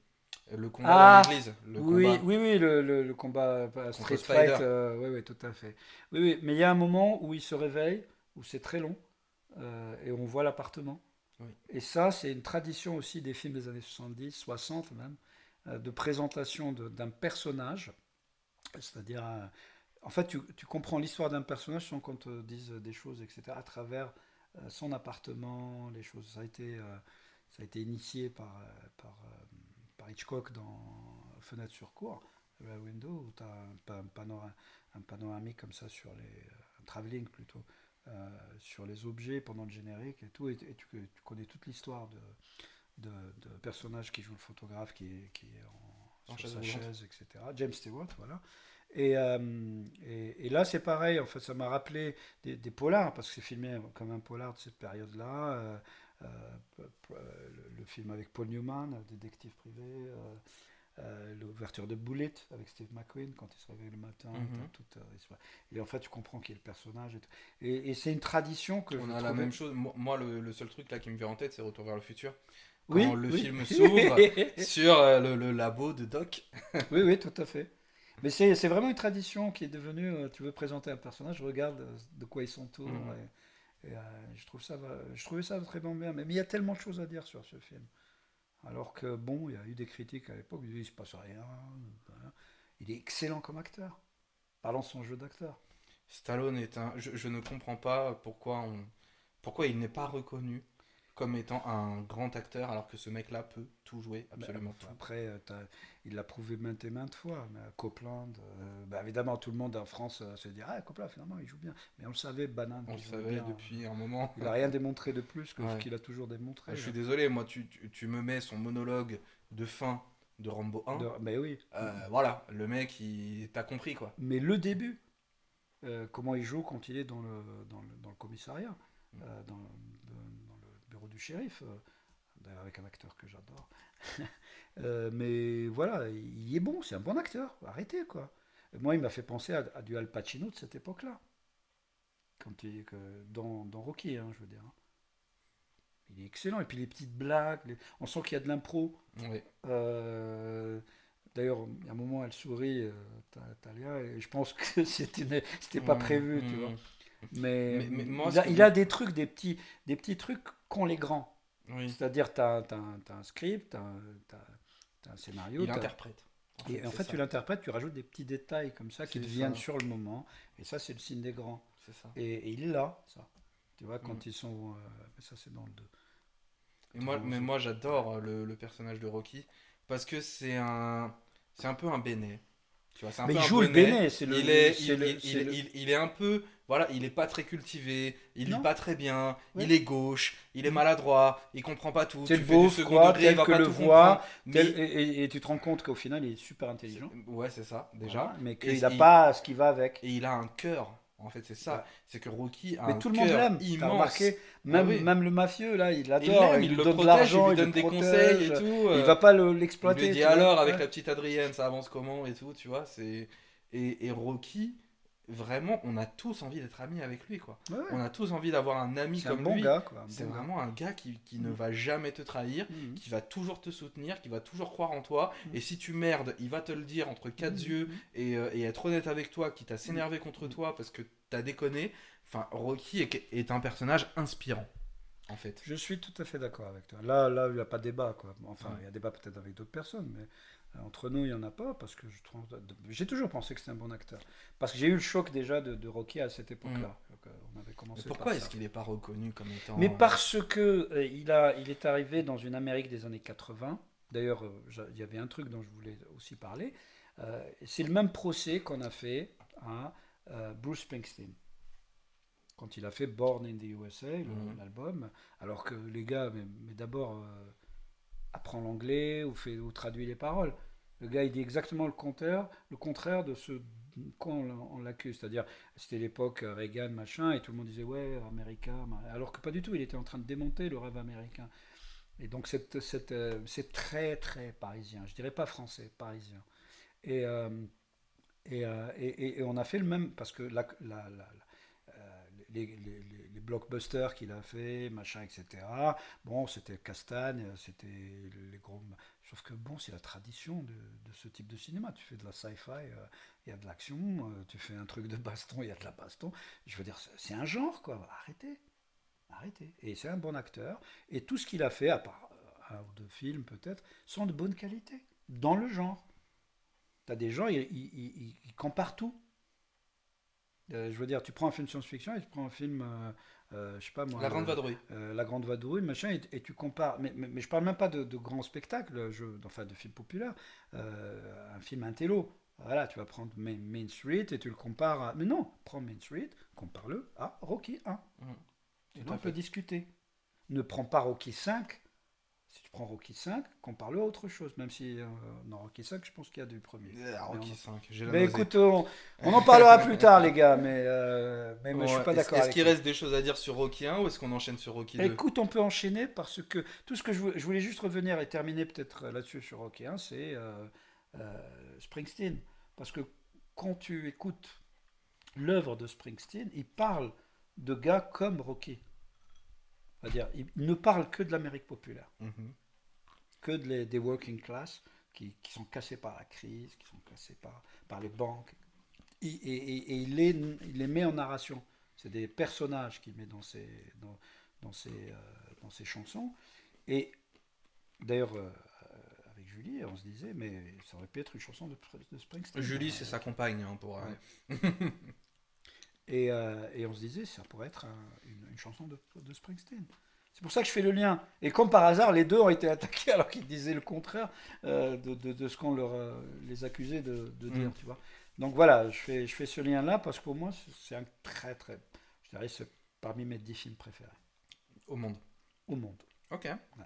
Le combat dans Ah, l'église, le oui, combat oui, oui, le combat contre Street Spider. Fight, oui, oui, tout à fait. Oui, oui, mais il y a un moment où il se réveille, où c'est très long, et on voit l'appartement. Oui. Et ça, c'est une tradition aussi des films des années 70, 60 même, de présentation d'un personnage, c'est-à-dire, en fait, tu comprends l'histoire d'un personnage sans qu'on te dise des choses, etc., à travers son appartement, les choses. Ça a été initié par Hitchcock dans Fenêtre sur cour, Rear Window, où tu as un panoramique comme ça sur un travelling plutôt, sur les objets pendant le générique et tout, et tu connais toute l'histoire de personnages qui joue le photographe qui est En sur chaise sa roulante. chaise, etc. James Stewart, voilà. Et là, c'est pareil, en fait, ça m'a rappelé des polars, parce que c'est filmé comme un polar de cette période-là. Le film avec Paul Newman, détective privé, l'ouverture de Bullet avec Steve McQueen quand il se réveille le matin. Mhm. Et en fait, tu comprends qui est le personnage. Et c'est une tradition que On je a la trouvais. même chose. Moi, le seul truc là qui me vient en tête, c'est Retour vers le futur. Quand Oui, le oui. film s'ouvre sur le labo de Doc. Oui, oui, tout à fait. Mais c'est vraiment une tradition qui est devenue, tu veux présenter un personnage, regarde de quoi il s'entoure. Mhm. Je trouvais ça vraiment bien. Mais il y a tellement de choses à dire sur ce film. Alors que, bon, il y a eu des critiques à l'époque, ils disent, il se passe rien. Voilà. Il est excellent comme acteur. Parlons de son jeu d'acteur. Stallone est un. Je ne comprends pas pourquoi il n'est pas reconnu comme étant un grand acteur alors que ce mec-là peut tout jouer, Mais, absolument tout. après, il l'a prouvé maintes et maintes fois. Mais Copeland, évidemment, tout le monde en France se dit, ah, Copeland, finalement, il joue bien. Mais on le savait, Banane, On le qu'il jouait savait bien. depuis un moment. Il n'a rien démontré de plus que ce Ouais. qu'il a toujours Je démontré. suis désolé, moi, tu me mets son monologue de fin de Rambo 1. Mais oui. Voilà, le mec, t'as compris quoi. Mais le début, comment il joue quand il est dans le commissariat, dans le bureau du shérif, d'ailleurs avec un acteur que j'adore. Mais voilà, il est bon, c'est un bon acteur, arrêtez quoi. Moi, il m'a fait penser à du Al Pacino de cette époque-là, dans Rocky, hein, je veux dire. Il est excellent, et puis les petites blagues, on sent qu'il y a de l'impro. Oui. Euh, D'ailleurs, il y a un moment, elle sourit, Talia, et je pense que c'était pas Hum, prévu, tu vois. hum. Mais Mais moi, il ce a, que. il a des trucs, des petits trucs qu'ont les grands. Oui. C'est-à-dire, tu as, un script, tu as un scénario, Il interprète. En fait, et en c'est fait, tu ça. l'interprètes, tu rajoutes des petits détails comme ça qui C'est te viennent ça. sur le moment. Et ça, c'est le signe des grands. C'est ça. Et il est là, ça. Tu vois, Hum. quand ils sont. Mais ça, c'est dans le 2. Et Quand ils vont mais se- moi j'adore le personnage de Rocky parce que c'est un peu un béné. Tu vois, c'est un Mais peu il un joue le bonnet. béné, Il est un peu, voilà, il est pas très cultivé, il lit Non, pas très bien, ouais. il est gauche, il est Mm. maladroit, il comprend pas tout. C'est Tu le fais du beauf, second quoi, degré, il tel va que pas le tout comprendre. voit, Mais et tu te rends compte qu'au final, il est super intelligent. ouais, c'est ça déjà. Voilà, mais Et, qu'il n'a et, pas ce qui va avec. et il a un cœur. En fait, c'est ça. Bah, C'est que Rocky a mais un tout le monde cœur l'aime, t'as immense. remarqué, Ah même, oui. même le mafieux, là, il Il l'adore, l'aime, il il lui le donne de protège, il l'argent, lui il le donne des conseils et protège, tout. il va pas Il lui l'exploiter, dit tu vois. alors avec Ouais. la petite Adrienne, ça avance comment et tout, tu vois. Et Rocky, vraiment, on a tous envie d'être amis avec lui, quoi. Ouais, ouais. On a tous envie d'avoir un ami C'est un comme bon lui. gars, quoi, un C'est bon gars. vraiment un gars qui ne Mhm. va jamais te trahir, Mhm. qui va toujours te soutenir, qui va toujours croire en toi. Mhm. Et si tu merdes, il va te le dire entre quatre yeux Mhm. et être honnête avec toi, quitte à Mhm. s'énerver contre Mhm. toi parce que t'as déconné. Enfin, Rocky est un personnage inspirant, en fait. Je suis tout à fait d'accord avec toi. Là, il n'y a pas de débat, quoi. Enfin, Ouais. il y a débat peut-être avec d'autres personnes, mais entre nous, il n'y en a pas, parce que j'ai toujours pensé que c'était un bon acteur. Parce que j'ai eu le choc déjà de Rocky à cette Mm. époque-là. Donc, on avait Mais commencé par pourquoi est-ce ça. qu'il n'est pas reconnu comme étant. Mais parce que il est arrivé dans une Amérique des années 80. D'ailleurs, il y avait un truc dont je voulais aussi parler. C'est le même procès qu'on a fait à Bruce Springsteen. Quand il a fait Born in the USA, Mhm. l'album, alors que les gars, mais d'abord, apprend l'anglais ou traduit les paroles. Le gars, il dit exactement le contraire de ce quoi on l'accuse. C'est-à-dire, c'était l'époque Reagan, machin, et tout le monde disait, ouais, américain, alors que pas du tout, il était en train de démonter le rêve américain. Et donc, c'est très, très parisien. Je dirais pas français, parisien. Et, Et on a fait le même, parce que les blockbusters qu'il a fait, machin, etc. Bon, c'était Castagne, c'était les gros. Sauf que bon, c'est la tradition de ce type de cinéma. Tu fais de la sci-fi, il y a de l'action. Tu fais un truc de baston, il y a de la baston. Je veux dire, c'est un genre, quoi. Arrêtez, arrêtez. Et c'est un bon acteur. Et tout ce qu'il a fait, à part un ou deux films peut-être, sont de bonne qualité dans le genre. T'as des gens, ils comparent tout. Je veux dire, tu prends un film de science-fiction et tu prends un film, je sais pas moi, La Grande Vadrouille. La Grande Vadrouille, machin, et tu compares. Mais je parle même pas de grands spectacles, enfin de films populaires. Un film intello. Voilà, tu vas prendre Main Street et tu le compares à. Mais non, prends Main Street, compare-le à Rocky 1. Et Tout là, à on peut fait. discuter. Ne prends pas Rocky 5. Si tu prends Rocky 5, compare-le à autre chose. Même si, dans Rocky 5, je pense qu'il y a du premier. Rocky 5, j'ai la Mais nausée. écoute, on en parlera plus tard, les gars, mais je suis Ouais. pas d'accord Est-ce avec qu'il toi. reste des choses à dire sur Rocky 1 ou est-ce qu'on enchaîne sur Rocky 2? Écoute, on peut enchaîner parce que tout ce que je voulais juste revenir et terminer peut-être là-dessus sur Rocky 1, c'est Springsteen. Parce que quand tu écoutes l'œuvre de Springsteen, il parle de gars comme Rocky. C'est-à-dire, il ne parle que de l'Amérique populaire, Mhm. que des working class qui sont cassés par la crise, qui sont cassés par les banques. Et il les met en narration. C'est des personnages qu'il met dans ses, euh, dans ses chansons. Et d'ailleurs, avec Julie, on se disait, mais ça aurait pu être une chanson de Springsteen. Julie, c'est sa compagne hein, pour. Ouais. Et on se disait, ça pourrait être une chanson de Springsteen. C'est pour ça que je fais le lien. Et comme par hasard, les deux ont été attaqués alors qu'ils disaient le contraire de ce qu'on les accusait de dire, tu vois. Donc voilà, je fais ce lien-là parce que pour moi, c'est un très très. Je dirais, c'est parmi mes 10 films préférés Au monde. au monde. Ok. Ouais.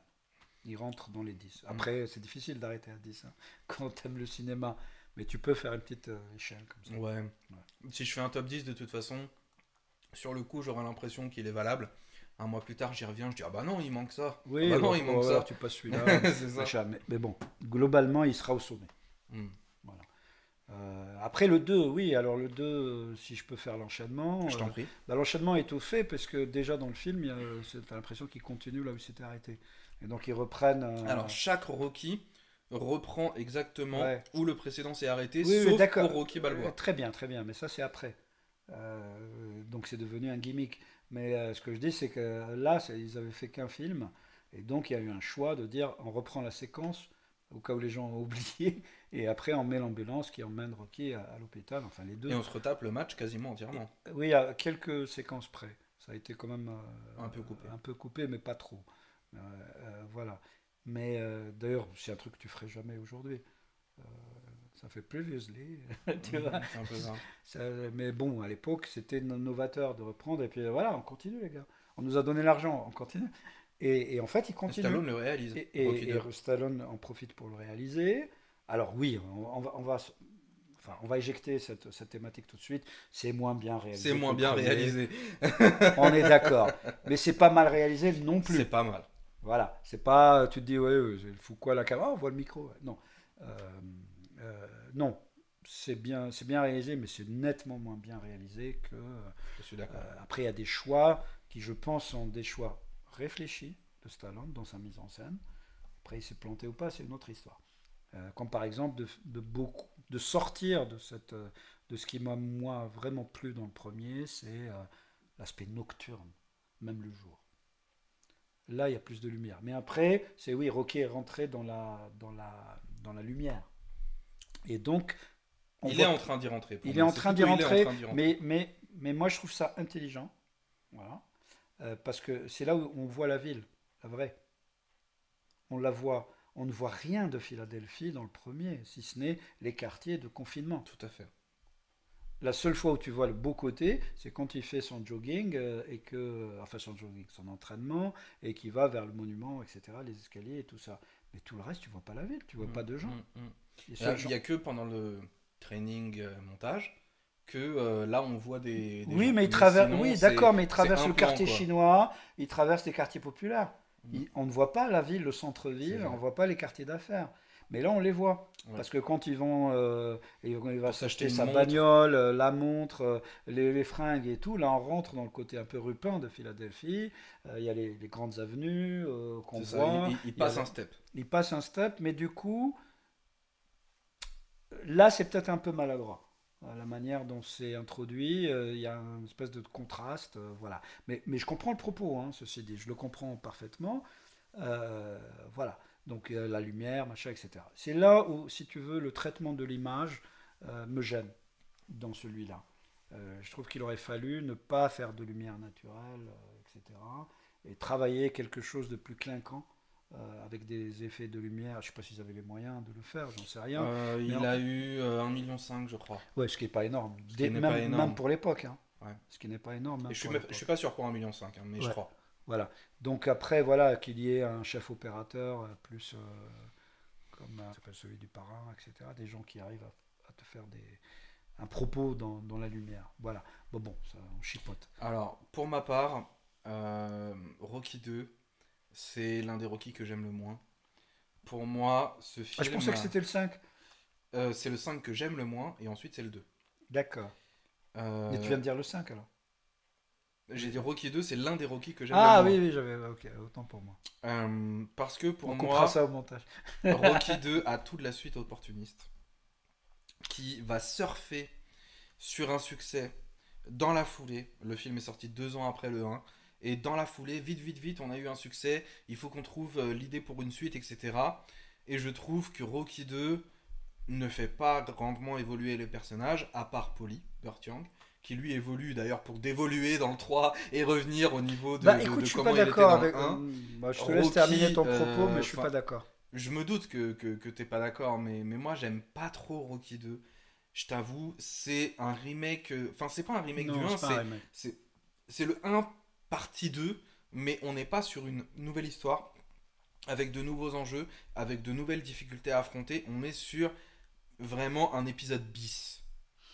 Il rentre dans les 10. Mm. Après, c'est difficile d'arrêter à 10 hein, quand t'aimes le cinéma. Mais tu peux faire une petite échelle comme ça. Ouais. Ouais. Si je fais un top 10, de toute façon, sur le coup, j'aurai l'impression qu'il est valable. Un mois plus tard, j'y reviens, je dis ah bah non, il manque ça. Ah Oui, bah non, bon, il manque voilà, ça. tu passes celui-là. C'est ça. Machin, mais bon, globalement, il sera au sommet. Mm. Voilà. Après le 2, oui, alors le 2, si je peux faire l'enchaînement, Je t'en prie. bah, l'enchaînement est tout fait parce que déjà dans le film, t'as l'impression qu'il continue là où il s'était arrêté. Et donc ils reprennent. Alors, chaque Rocky reprend exactement Ouais. où le précédent s'est arrêté, Oui, oui, sauf d'accord. pour Rocky Balboa. Très bien, mais ça c'est après. Donc c'est devenu un gimmick. Mais ce que je dis, c'est que là, ils avaient fait qu'un film, et donc il y a eu un choix de dire on reprend la séquence au cas où les gens ont oublié, et après on met l'ambulance qui emmène Rocky à l'hôpital, enfin les Et deux. on se retape le match quasiment entièrement. Oui, à quelques séquences près. Ça a été quand même Un peu coupé. un peu coupé, mais pas trop. Voilà. Mais d'ailleurs, c'est un truc que tu ferais jamais aujourd'hui. Euh, Ça fait previously, tu vois. C'est un peu ça. Mais bon, à l'époque, c'était novateur de reprendre. Et puis voilà, on continue, les gars. On nous a donné l'argent, on continue. Et en fait, il Et continue. Stallone le réalise. Rocky 2. Stallone en profite pour le réaliser. Alors oui, enfin, on va éjecter cette thématique tout de suite. C'est moins bien réalisé. C'est moins que le bien premier. réalisé. On est d'accord. Mais c'est pas mal réalisé non plus. C'est pas mal. Voilà. C'est pas, tu te dis, ouais, il fout quoi la caméra? On voit le micro. Non. Euh, non. C'est bien réalisé, mais c'est nettement moins bien réalisé que. Je suis d'accord. Après, il y a des choix qui, je pense, sont des choix réfléchis de Stallone dans sa mise en scène. Après, il s'est planté ou pas, c'est une autre histoire. Comme par exemple de sortir de ce qui m'a moi vraiment plu dans le premier, c'est l'aspect nocturne, même le jour. Là, il y a plus de lumière. Mais après, c'est oui, Rocky est rentré dans la lumière. Et donc, Il est en train d'y rentrer. Pour il est moi. en C'est train d'y plutôt, il est en rentrer, train d'y rentrer. mais moi je trouve ça intelligent. Voilà. Parce que c'est là où on voit la ville, la vraie. On la voit. On ne voit rien de Philadelphie dans le premier, si ce n'est les quartiers de confinement. Tout à fait. La seule fois où tu vois le beau côté, c'est quand il fait son jogging enfin son jogging, son entraînement, et qu'il va vers le monument, etc., les escaliers et tout ça. Mais tout le reste, tu vois pas la ville, tu vois pas de gens. Les seuls Il gens- n'y a que pendant le training montage que là on voit des Oui, gens. mais Sinon, oui, c'est- d'accord, mais il c'est traverse un le plan, quartier quoi. chinois, il traverse les quartiers populaires. Mhm. On ne voit pas la ville, le C'est centre-ville, vrai. on ne voit pas les quartiers d'affaires. Mais là, on les voit. Ouais. Parce que quand ils vont, il va Pour s'acheter s'acheter une sa montre. bagnole, la montre, les fringues et tout, là on rentre dans le côté un peu rupin de Philadelphie. Il y a les grandes avenues qu'on C'est ça, voit. il Il y a passe un step. il passe un step, mais du coup, là c'est peut-être un peu maladroit. La manière dont c'est introduit, il y a une espèce de contraste, voilà. Mais je comprends le propos, hein, ceci dit, je le comprends parfaitement. Euh, voilà. Donc la lumière, machin, etc. C'est là où, si tu veux, le traitement de l'image me gêne dans celui-là. Je trouve qu'il aurait fallu ne pas faire de lumière naturelle, etc. Et travailler quelque chose de plus clinquant avec des effets de lumière. Je ne sais pas s'ils avaient les moyens de le faire, j'en sais rien. Mais Il a eu 1,5 million, je crois. ouais, ce qui n'est pas énorme. Ce qui n'est pas Même énorme. pour l'époque. Hein. Ouais. Ce qui n'est pas énorme, Et même je suis, pour je l'époque. suis pas sûr pour 1,5 million, hein, mais je Ouais. crois. Voilà. Donc après, voilà, qu'il y ait un chef opérateur plus comme ça s'appelle celui du parrain, etc. Des gens qui arrivent à te faire un propos dans la lumière. Voilà. Bon, ça, on chipote. Alors, pour ma part, Rocky 2, c'est l'un des Rocky que j'aime le moins. Pour moi, ce Ah, je film, pensais que c'était le 5. c'est le 5 que j'aime le moins, et ensuite c'est le 2. D'accord. Mais tu Euh, viens de dire le 5 alors. j'ai dit Rocky 2, c'est l'un des Rocky que j'aime le Ah moins. oui, j'avais. Ok, autant pour moi. Parce que pour On coupera moi, ça au montage. Rocky 2 a toute la suite opportuniste, qui va surfer sur un succès dans la foulée. Le film est sorti 2 ans après le 1. Et dans la foulée, vite, vite, vite, on a eu un succès. Il faut qu'on trouve l'idée pour une suite, etc. Et je trouve que Rocky 2 ne fait pas grandement évoluer les personnages, à part Polly, Burt Young, qui lui évolue d'ailleurs pour dévoluer dans le 3 et revenir au niveau Bah écoute, de je suis pas comment il était d'accord dans le avec. 1. Bah, je te laisse terminer Rocky, ton propos, mais je suis pas d'accord. je me doute que t'es pas d'accord, mais moi j'aime pas trop Rocky 2. Je t'avoue, c'est un remake. Enfin, c'est pas un remake du Non, 1, c'est pas un remake. c'est, c'est le 1 partie 2, mais on n'est pas sur une nouvelle histoire, avec de nouveaux enjeux, avec de nouvelles difficultés à affronter. On est sur vraiment un épisode bis.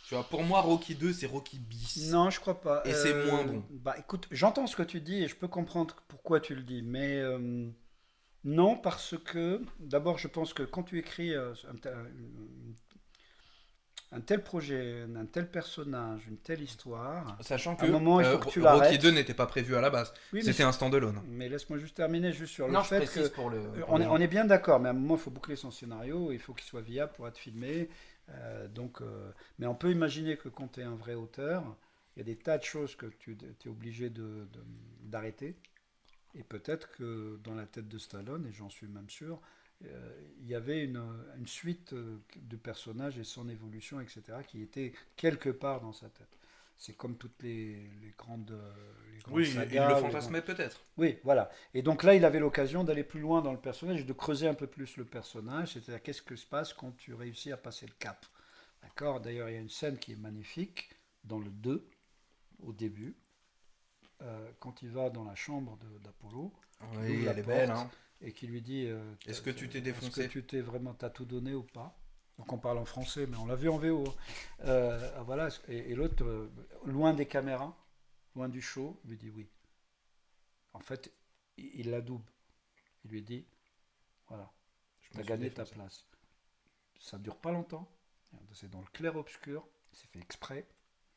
Tu vois, pour moi, Rocky 2, c'est Rocky bis. Non, je crois pas. Et c'est moins bon. Bah écoute, j'entends ce que tu dis et je peux comprendre pourquoi tu le dis, mais non, parce que d'abord, je pense que quand tu écris un tel projet, un tel personnage, une telle histoire, Sachant à un que moment, il faut que tu Rocky l'arrêtes. 2 n'était pas prévu à la base. Oui, C'était un standalone. mais laisse-moi juste terminer juste sur le Non, je fait précise que pour les on gens. est bien d'accord, mais à un moment, il faut boucler son scénario, il faut qu'il soit viable pour être filmé. Mais on peut imaginer que quand tu es un vrai auteur, il y a des tas de choses que tu es obligé d'arrêter. Et peut-être que dans la tête de Stallone, et j'en suis même sûr, il y avait une suite de personnages et son évolution, etc., qui était quelque part dans sa tête. C'est comme toutes les grandes Oui, il sagas. le ou fantasmait peut-être. Oui, voilà. Et donc là, il avait l'occasion d'aller plus loin dans le personnage et de creuser un peu plus le personnage. C'est-à-dire, qu'est-ce que se passe quand tu réussis à passer le cap. D'accord. D'ailleurs, il y a une scène qui est magnifique dans le 2, au début, quand il va dans la chambre d'Apollo, qu'il ouvre Oui, la elle est belle, porte hein. et qui lui dit Est-ce que tu t'es est-ce que défoncé? tu t'es vraiment t'as tout donné ou pas. Donc on parle en français, mais on l'a vu en VO. Voilà. Et l'autre, loin des caméras, loin du show, lui dit oui. En fait, il la double. Il lui dit voilà, Je tu me as suis gagné ta défoncé. place. Ça ne dure pas longtemps. C'est dans le clair-obscur. C'est fait exprès.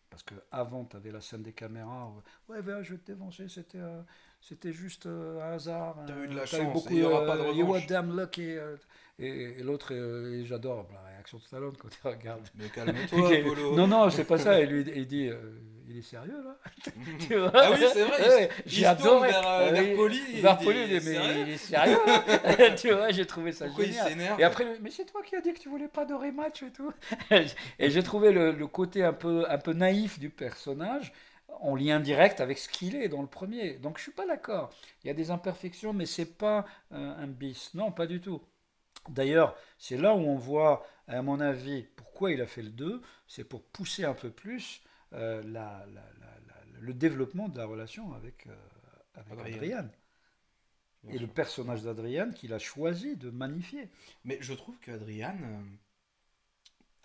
Parce que avant, tu avais la scène des caméras. Ouais, ben, je vais te défoncer. C'était juste un hasard. T'as eu de la T'as eu chance et beaucoup. il n'y aura pas de You were revanche. damn lucky. Et l'autre, j'adore la réaction de Stallone quand il regarde. Mais calme-toi, Apollo. Non, non, c'est pas ça. Il dit il est sérieux là. Tu vois. Ah oui, c'est vrai, Ouais, il j'ai se tourne adoré. vers Polly et Vers il Poli, dit, mais sérieux? il est sérieux là. Tu vois, j'ai trouvé ça Pourquoi il génial. s'énerve? Et après, mais c'est toi qui as dit que tu voulais pas de rematch et tout. Et j'ai trouvé le côté un peu naïf du personnage en lien direct avec ce qu'il est dans le premier. Donc je suis pas d'accord. Il y a des imperfections, mais c'est pas un bis. Non, pas du tout. D'ailleurs, c'est là où on voit, à mon avis, pourquoi il a fait le 2. C'est pour pousser un peu plus le développement de la relation avec Adrien, Adrian. bien Et le sûr. personnage d'Adrian qu'il a choisi de magnifier. Mais je trouve qu'Adrian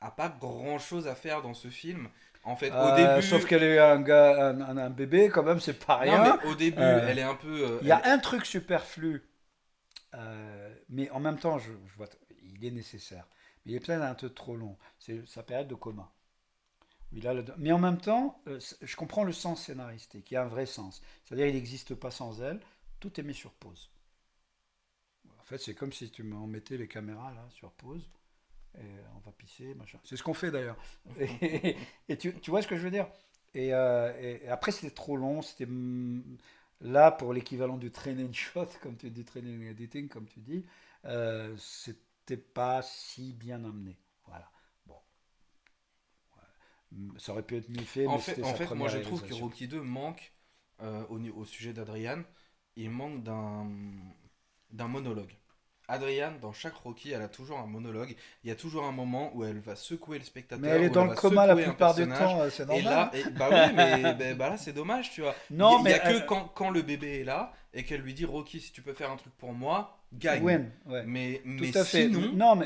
a pas grand chose à faire dans ce film. En fait, au Sauf début. qu'elle est un gars, un bébé, quand même, c'est pas Non, mais rien. au début, Euh, elle est un peu. Il y a un truc superflu, mais en même temps, je vois, il est nécessaire. Mais il est peut-être un peu trop long. C'est sa période de coma. Mais en même temps, je comprends le sens scénaristique. Il y a un vrai sens. C'est-à-dire, il n'existe pas sans elle. Tout est mis sur pause. En fait, c'est comme si on mettait les caméras là sur pause. Et on va pisser, machin. C'est ce qu'on fait d'ailleurs. Et tu vois ce que je veux dire? Et après, c'était trop long. C'était là pour l'équivalent du training shot, comme tu dis, training editing, comme tu dis. C'était pas si bien amené. Voilà. Bon, ça aurait pu être mieux fait, mais c'était En sa fait, moi première je trouve que réalisation. Rocky 2 manque, au sujet d'Adriane, il manque d'un monologue. Adriane, dans chaque Rocky, elle a toujours un monologue. Il y a toujours un moment où elle va secouer le Mais elle spectateur, est où elle dans le va coma la secouer un plupart du personnage. temps, c'est Et normal. là, bah oui, mais bah là, c'est dommage, tu vois. Non, Il y mais a que quand le bébé est là et qu'elle lui dit Rocky, si tu peux faire un truc pour moi, gagne. win, ouais. Tout Mais à fait. sinon, Non,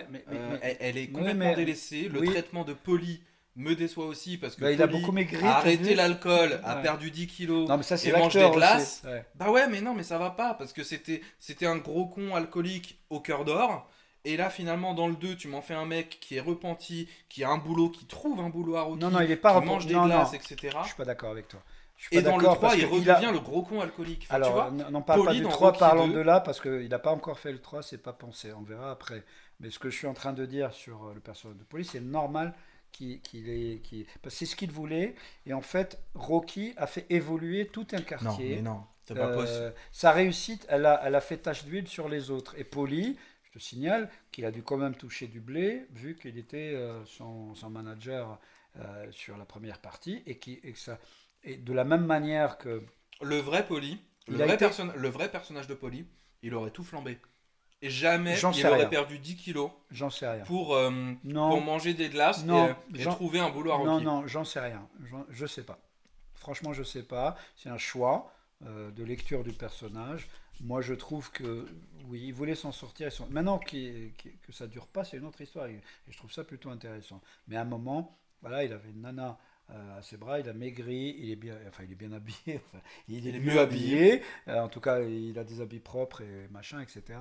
elle est oui, complètement délaissée. Le oui, traitement de Polly me déçoit aussi parce que bah, il a beaucoup Polly maigri, a t'as arrêté vu? l'alcool, a Ouais. perdu 10 kilos Non, mais ça, c'est et mange des l'acteur aussi. glaces. Ouais. Bah ouais, mais non, mais ça va pas parce que c'était un gros con alcoolique au cœur d'or. Et là, finalement, dans le 2 tu m'en fais un mec qui est repenti, qui a un boulot, qui trouve un boulot à Non, non, Rocky, il est pas qui mange des Non, glaces, non, je etc. suis pas d'accord avec toi. Je suis pas Et dans le d'accord 3 parce il que redevient le gros con alcoolique. Enfin, tu Alors, vois, n'en parle pas Polly du dans 3, Rocky parlons de 2, là parce qu'il n'a pas encore fait le 3, c'est pas pensé. On verra après. Mais ce que je suis en train de dire sur le personnage de police, c'est normal parce que c'est ce qu'il voulait. Et en fait, Rocky a fait évoluer tout un non, mais quartier. non, c'est pas possible. Sa réussite, elle a fait tache d'huile sur les autres. Et Paulie, je te signale qu'il a dû quand même toucher du blé, vu qu'il était son manager sur la première partie. Et de la même manière que Le vrai Polly, il a été. le vrai personnage de Polly, il aurait tout flambé. Et jamais J'en sais il aurait rien. perdu 10 kilos J'en sais rien. pour, pour Non, manger des glaces non, et trouver un boulot à non, Rocky. non, j'en sais rien. Je sais pas. Franchement, je sais pas. C'est un choix de lecture du personnage. Moi, je trouve que oui, il voulait s'en sortir. Maintenant que ça dure pas, c'est une autre histoire. Et je trouve ça plutôt intéressant. Mais à un moment, voilà, il avait une nana à ses bras, il a maigri, il est bien habillé, enfin, il est Il est mieux mieux habillé. habillé. En tout cas, il a des habits propres et machin, etc.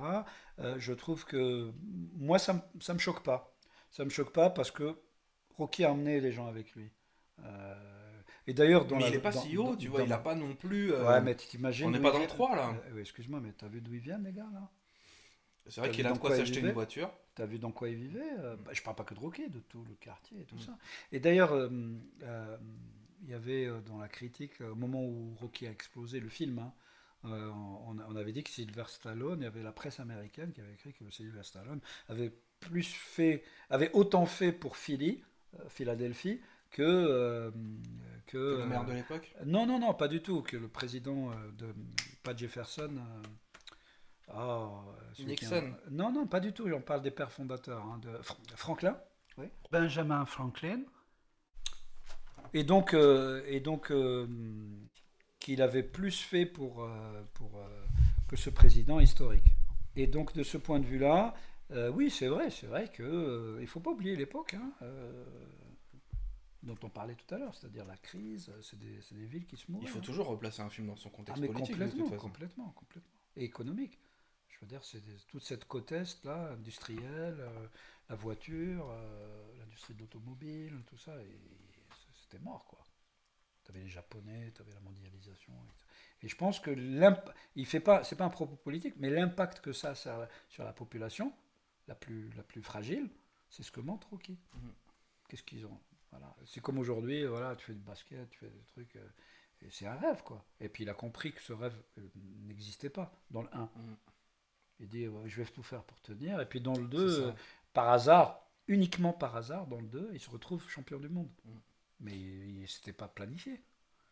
Je trouve que moi, ça me choque pas. Ça me choque pas parce que Rocky a emmené les gens avec lui. Et d'ailleurs, Mais il est pas si haut, tu vois, il a pas non plus. ouais, mais tu On t'imagines n'est d'où pas ils dans le viennent. 3 là. Oui, excuse-moi, mais t'as vu d'où ils viennent, les gars, là? C'est vrai T'as vu qu'il a dans de quoi quoi ils s'acheter une vivaient? voiture. T'as vu dans quoi ils vivaient? Bah, je parle pas que de Rocky, de tout le quartier et tout ça. Et d'ailleurs, euh, il y avait dans la critique, au moment où Rocky a explosé, le film, hein, on avait dit que Sylvester Stallone, il y avait la presse américaine qui avait écrit que Sylvester Stallone avait avait autant fait pour Philadelphie, que, Que le maire de l'époque. non, non, non, pas du tout, que le président pas Jefferson, Nixon. non, non, pas du tout, on parle des pères fondateurs, hein, de Franklin, oui. Benjamin Franklin, et donc qu'il avait plus fait que ce président historique. Et donc de ce point de vue-là, oui, c'est vrai que il faut pas oublier l'époque, hein, dont on parlait tout à l'heure, c'est-à-dire la crise, c'est des villes qui se Il mouillent, faut hein. toujours replacer un film dans son Ah contexte mais politique de toute complètement, façon. complètement, complètement. Et économique. Je veux dire, toute cette côte est là, industrielle, la voiture, l'industrie de l'automobile, tout ça, et c'était mort quoi. T'avais les Japonais, t'avais la mondialisation. Et je pense que il fait pas, c'est pas un propos politique, mais l'impact que ça a sur la population, la plus fragile, c'est ce que montre Rocky. Mhm. Qu'est-ce qu'ils ont? Voilà. C'est comme aujourd'hui, voilà, tu fais du basket, tu fais des trucs. Et c'est un rêve, quoi. Et puis il a compris que ce rêve n'existait pas dans le un. Mhm. Il dit, ouais, je vais tout faire pour tenir. Et puis dans le C'est 2, ça. par hasard, uniquement par hasard, dans le 2, il se retrouve champion du monde. Mhm. Mais c'était pas planifié.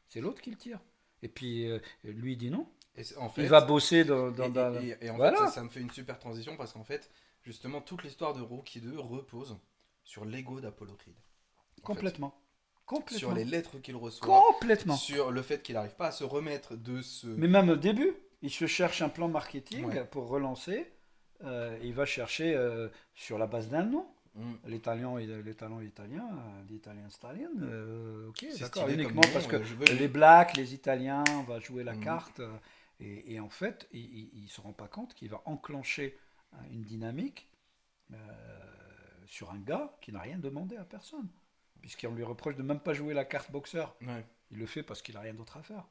C'est l'autre qui le tire. Et puis lui, il dit non. En Il fait, va bosser et en fait voilà. ça me fait une super transition parce qu'en fait, justement, toute l'histoire de Rocky 2 repose sur l'ego d'Apollo Creed. En fait, Complètement. sur Complètement. les lettres qu'il reçoit, Complètement. sur le fait qu'il n'arrive pas à se remettre de ce. Mais même au début, il se cherche un plan marketing Ouais. pour relancer. Il va chercher sur la base d'un nom. Mm. Les talents italiens, l'Italien Stallion, ok, C'est d'accord, stylé comme uniquement nom, parce que je veux les lui. Blacks, les Italiens, on va jouer la Mm. carte. Et en fait, il ne se rend pas compte qu'il va enclencher une dynamique euh, sur un gars qui n'a rien demandé à personne. Puisqu'on lui reproche de même pas jouer la carte boxeur. Ouais, Il le fait parce qu'il n'a rien d'autre à faire.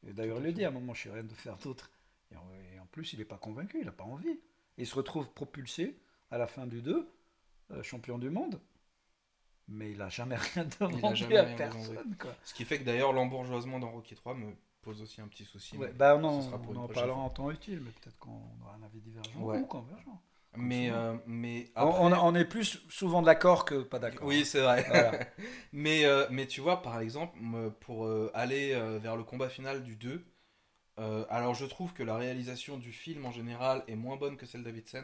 Et tout d'ailleurs, à il le dit fait. à un moment, je n'ai rien de faire d'autre. Et en plus, il n'est pas convaincu, il n'a pas envie. Et il se retrouve propulsé à la fin du 2, champion du monde. Mais il n'a jamais rien Il a demandé jamais à rien demandé. personne. Quoi. Ce qui fait que d'ailleurs l'embourgeoisement dans Rocky 3 me pose aussi un petit souci, Ouais, mais bah ce sera pour on une en prochaine parlera fois. en temps utile, mais peut-être qu'on aura un avis divergent Ouais. ou convergent, comme souvent. Mais On, après, on est plus souvent d'accord que pas d'accord. oui, Hein. c'est vrai. Voilà. Mais tu vois, par exemple, pour aller vers le combat final du 2, alors je trouve que la réalisation du film en général est moins bonne que celle de Davidson,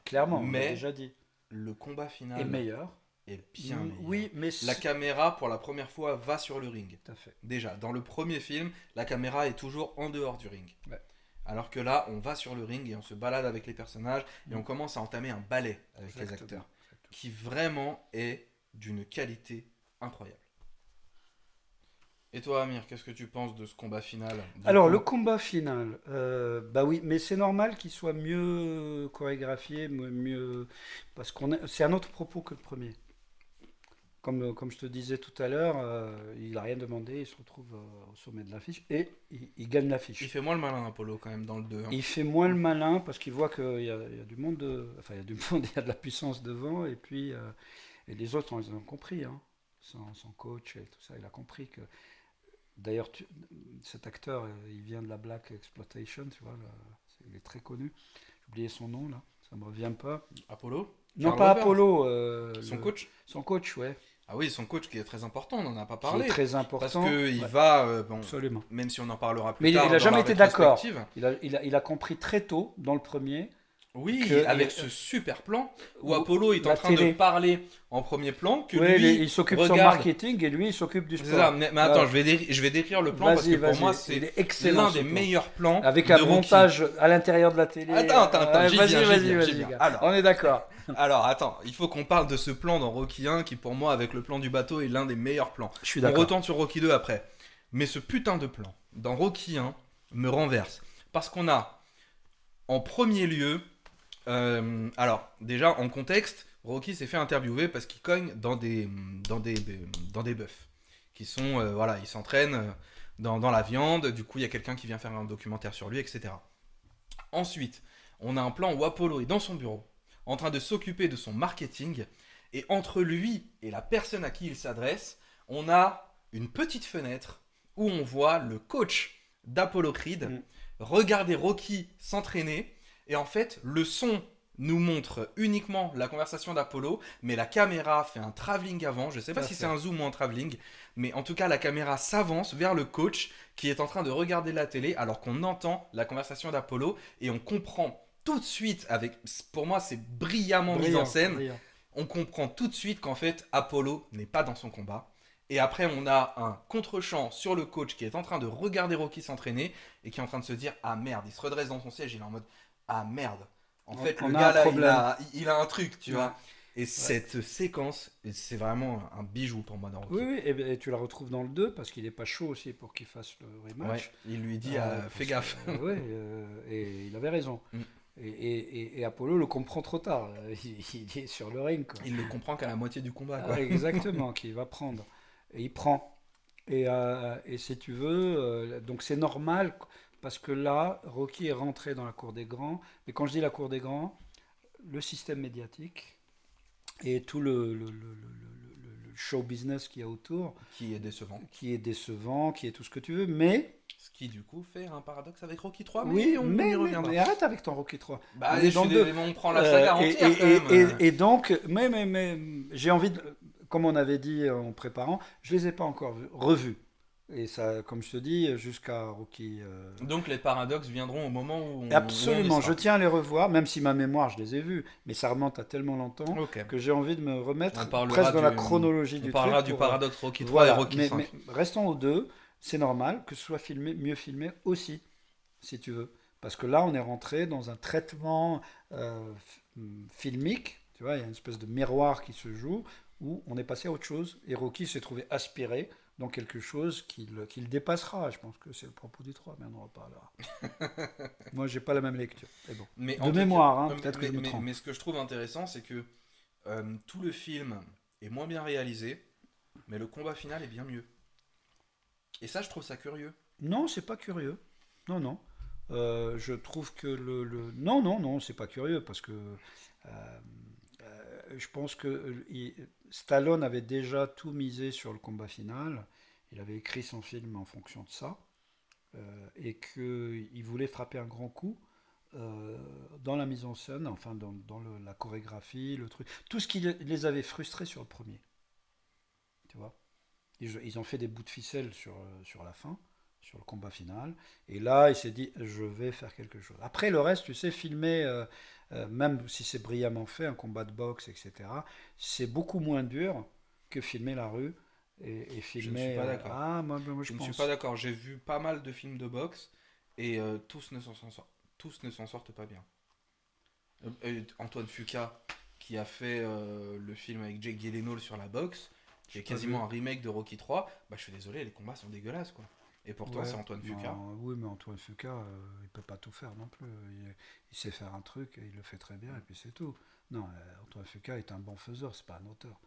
Clairement, on l'a mais déjà dit. le combat Et final meilleur. est bien meilleur. Oui, mais La caméra, pour la première fois, va sur le ring. tout à fait. Déjà, dans le premier film, la caméra est toujours en dehors du ring. Ouais. Alors que là, on va sur le ring et on se balade avec les personnages et on commence à entamer un ballet avec les Exactement. acteurs, qui vraiment est d'une qualité incroyable. Et toi, Amir, qu'est-ce que tu penses de ce combat final? Du Alors, coup, le combat final, bah oui, mais c'est normal qu'il soit mieux chorégraphié, mieux, parce c'est un autre propos que le premier. Comme je te disais tout à l'heure, il n'a rien demandé, il se retrouve au sommet de l'affiche et il gagne il l'affiche. fait moins le malin, Apollo, quand même, dans le 2. Hein. Il fait moins le malin parce qu'il voit qu'il y a du monde, enfin il y a du monde, il y a de la puissance devant et puis et les autres ils ont compris, hein, son coach et tout ça, il a compris que. D'ailleurs, cet acteur, il vient de la Black Exploitation, tu vois, il est très connu. J'ai oublié son nom là, ça me revient pas. Apollo? Non, Carl pas Weathers? Apollo, Son coach? son coach, ouais, Ah oui, son coach qui est très important, on n'en a pas qui est parlé. très Parce important. que il Ouais, va, bon, absolument. même si on en parlera plus Mais il tard n'a dans la jamais été d'accord. rétrospective, Il a compris très tôt, dans le premier, oui, que avec ce super plan où où Apollo est en la train de télé, parler en premier plan, que ouais, lui il s'occupe de son regarde. marketing et lui, il s'occupe du C'est ça, sport. mais attends, Voilà. je vais décrire le plan parce que Vas-y, pour moi vas-y, c'est il est excellent l'un ce des plan. meilleurs plans Avec de un Rocky. montage à l'intérieur de la télé. Attends, j'y viens, Vas-y, j'y viens. gars. On est d'accord. Alors, attends, il faut qu'on parle de ce plan dans Rocky 1 qui, pour moi, avec le plan du bateau, est l'un des meilleurs plans. Je suis On d'accord. retourne sur Rocky 2 après. Mais ce putain de plan dans Rocky 1 me renverse. Parce qu'on a, en premier lieu, alors, déjà, en contexte, Rocky s'est fait interviewer parce qu'il cogne dans des bœufs. Qui sont, voilà, il s'entraîne dans la viande. Du coup, il y a quelqu'un qui vient faire un documentaire sur lui, etc. Ensuite, on a un plan où Apollo est dans son bureau, en train de s'occuper de son marketing, et entre lui et la personne à qui il s'adresse, on a une petite fenêtre où on voit le coach d'Apollo Creed Mm. regarder Rocky s'entraîner, et en fait, le son nous montre uniquement la conversation d'Apollo, mais la caméra fait un travelling avant, je sais pas Tout à si fait. c'est un zoom ou un travelling, mais en tout cas la caméra s'avance vers le coach qui est en train de regarder la télé alors qu'on entend la conversation d'Apollo et on comprend tout de suite, pour moi c'est brillamment mis en Brillant, scène, brillant. on comprend tout de suite qu'en fait Apollo n'est pas dans son combat. Et après on a un contre-champ sur le coach qui est en train de regarder Rocky s'entraîner et qui est en train de se dire ah merde, il se redresse dans son siège, il est en mode ah merde. En fait On le a gars un là problème. il a un truc, tu Ouais. vois. Et cette séquence, c'est vraiment un bijou pour moi dans Oui, Rocky. oui, et tu la retrouves dans le 2 parce qu'il n'est pas chaud aussi pour qu'il fasse le Ouais, rematch. il lui dit Parce fais gaffe. ouais, et il avait raison. Mm. Et Apollo le comprend trop tard. Il est sur le ring, quoi. Il le comprend qu'à la moitié du combat, quoi. Ah, exactement, qu'il va prendre. Et il prend. Et si tu veux, donc c'est normal, parce que là, Rocky est rentré dans la cour des grands. Mais quand je dis la cour des grands, le système médiatique et tout le show business qu'il y a autour, Qui est décevant. qui est décevant, qui est tout ce que tu veux, mais Ce qui du coup fait un paradoxe avec Rocky 3, oui, mais on y reviendra. mais arrête avec ton Rocky 3. Bah On allez, est dans le 2. on prend la saga entière quand même. Et donc, mais j'ai envie de, comme on avait dit en préparant, je les ai pas encore revus. Et ça, comme je te dis, jusqu'à Rocky. Donc les paradoxes viendront au moment où on Absolument, y je sera. tiens à les revoir, même si ma mémoire, je les ai vus, mais ça remonte à tellement longtemps Ok. que j'ai envie de me remettre On parlera presque dans la du- chronologie On du parlera truc. du pour, paradoxe Rocky 3 voilà, et Rocky 5. mais restons aux deux. C'est normal que ce soit filmé, mieux filmé aussi, si tu veux. Parce que là, on est rentré dans un traitement filmique. Tu vois, il y a une espèce de miroir qui se joue où on est passé à autre chose. Et Rocky s'est trouvé aspiré dans quelque chose qu'il dépassera. Je pense que c'est le propos du 3, mais on en reparlera. Moi, j'ai pas la même lecture. Mais bon. Mais De en tout cas, mémoire, hein, peut-être que je me trompe. mais ce que je trouve intéressant, c'est que tout le film est moins bien réalisé, mais le combat final est bien mieux. Et ça, je trouve ça curieux. Non, c'est pas curieux. Non, non. Je trouve que Non, non, non, c'est pas curieux parce que je pense que Stallone avait déjà tout misé sur le combat final. Il avait écrit son film en fonction de ça. Et qu'il voulait frapper un grand coup euh, dans la mise en scène, enfin dans la chorégraphie, le truc. Tout ce qui les avait frustrés sur le premier. Tu vois, ils ont fait des bouts de ficelle sur la fin, sur le combat final. Et là, il s'est dit, je vais faire quelque chose. Après, le reste, tu sais, filmer, même si c'est brillamment fait, un combat de boxe, etc., c'est beaucoup moins dur que filmer la rue et Je ne suis filmer. pas d'accord. Moi, je Je ne suis pas pense. d'accord. J'ai vu pas mal de films de boxe et tous ne s'en sortent pas bien. Antoine Fuqua, qui a fait le film avec Jake Gyllenhaal sur la boxe, qui J'ai est pas vu. quasiment un remake de Rocky 3, bah je suis désolé, les combats sont dégueulasses quoi. Et pourtant, Ouais, c'est Antoine Fuqua. non, oui, mais Antoine Fuqua, il peut pas tout faire non plus. Il sait faire un truc et il le fait très bien et puis c'est tout. Non, Antoine Fuqua est un bon faiseur, c'est pas un auteur.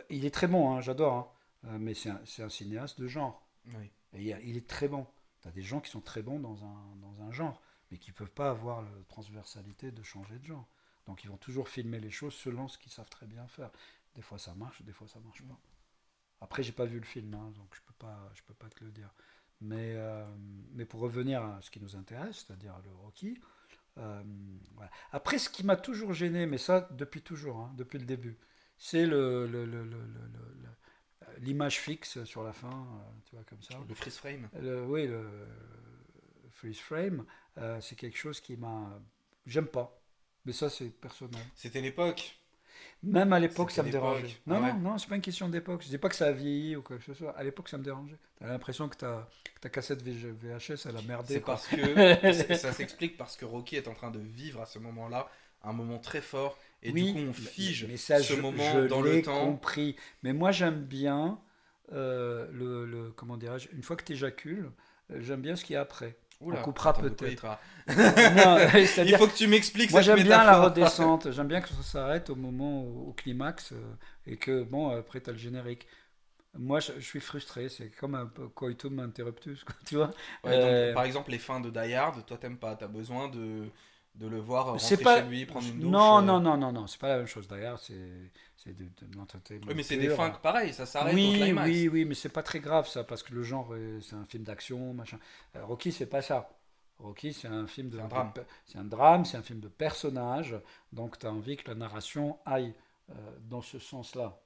Il est très bon, hein, j'adore, hein, mais c'est un cinéaste de genre. Oui. Et il est très bon. Tu as des gens qui sont très bons dans un genre, mais qui peuvent pas avoir la transversalité de changer de genre. Donc ils vont toujours filmer les choses selon ce qu'ils savent très bien faire. Des fois ça marche, des fois ça marche pas. Après, j'ai pas vu le film, hein, donc je peux pas te le dire. Mais pour revenir à ce qui nous intéresse, c'est-à-dire le Rocky, euh, voilà. Après, ce qui m'a toujours gêné, mais ça depuis toujours, hein, depuis le début, c'est l'image fixe sur la fin, tu vois, comme ça. Le freeze frame. Oui, le freeze frame, c'est quelque chose qui m'a. J'aime pas. Mais ça, c'est personnel. C'était l'époque. Même à l'époque, C'était ça me dérangeait. l'époque. Non, Ah ouais. non, non, c'est pas une question d'époque. Je dis pas que ça a vieilli ou quoi que ce soit. À l'époque, ça me dérangeait. T'as l'impression que ta cassette VHS, elle a merdé, C'est quoi. parce que ça s'explique parce que Rocky est en train de vivre à ce moment-là un moment très fort et du coup Oui, on mais, fige mais ça, ce je moment dans le l'ai temps. compris. Mais moi, j'aime bien, comment dirais-je, une fois que tu éjacules, j'aime bien ce qu'il y a après. On Oula, coupera attends de quoi il peut-être. parle. Non, Il c'est-à-dire, faut que tu m'expliques moi, cette j'aime bien la métaphore. redescente. J'aime bien que ça s'arrête au moment, au climax, et que, bon, après, tu as le générique. Moi, je suis frustré. C'est comme un peu coitum interruptus, quoi, tu vois. Ouais, donc Euh, par exemple les fins de Die Hard, toi t'aimes pas, t'as besoin de le voir c'est rentrer chez pas. lui, prendre une douche. Non, non, non, non, non, c'est pas la même chose. D'ailleurs, c'est de Oui l'entertainment mais c'est des fins pur. que pareil, ça s'arrête au Oui, climax. oui, oui, mais c'est pas très grave ça, parce que le genre, c'est un film d'action, machin. Rocky, c'est pas ça. Rocky, c'est un film C'est un drame. c'est un drame, c'est un film de personnage, donc tu as envie que la narration aille dans ce sens-là.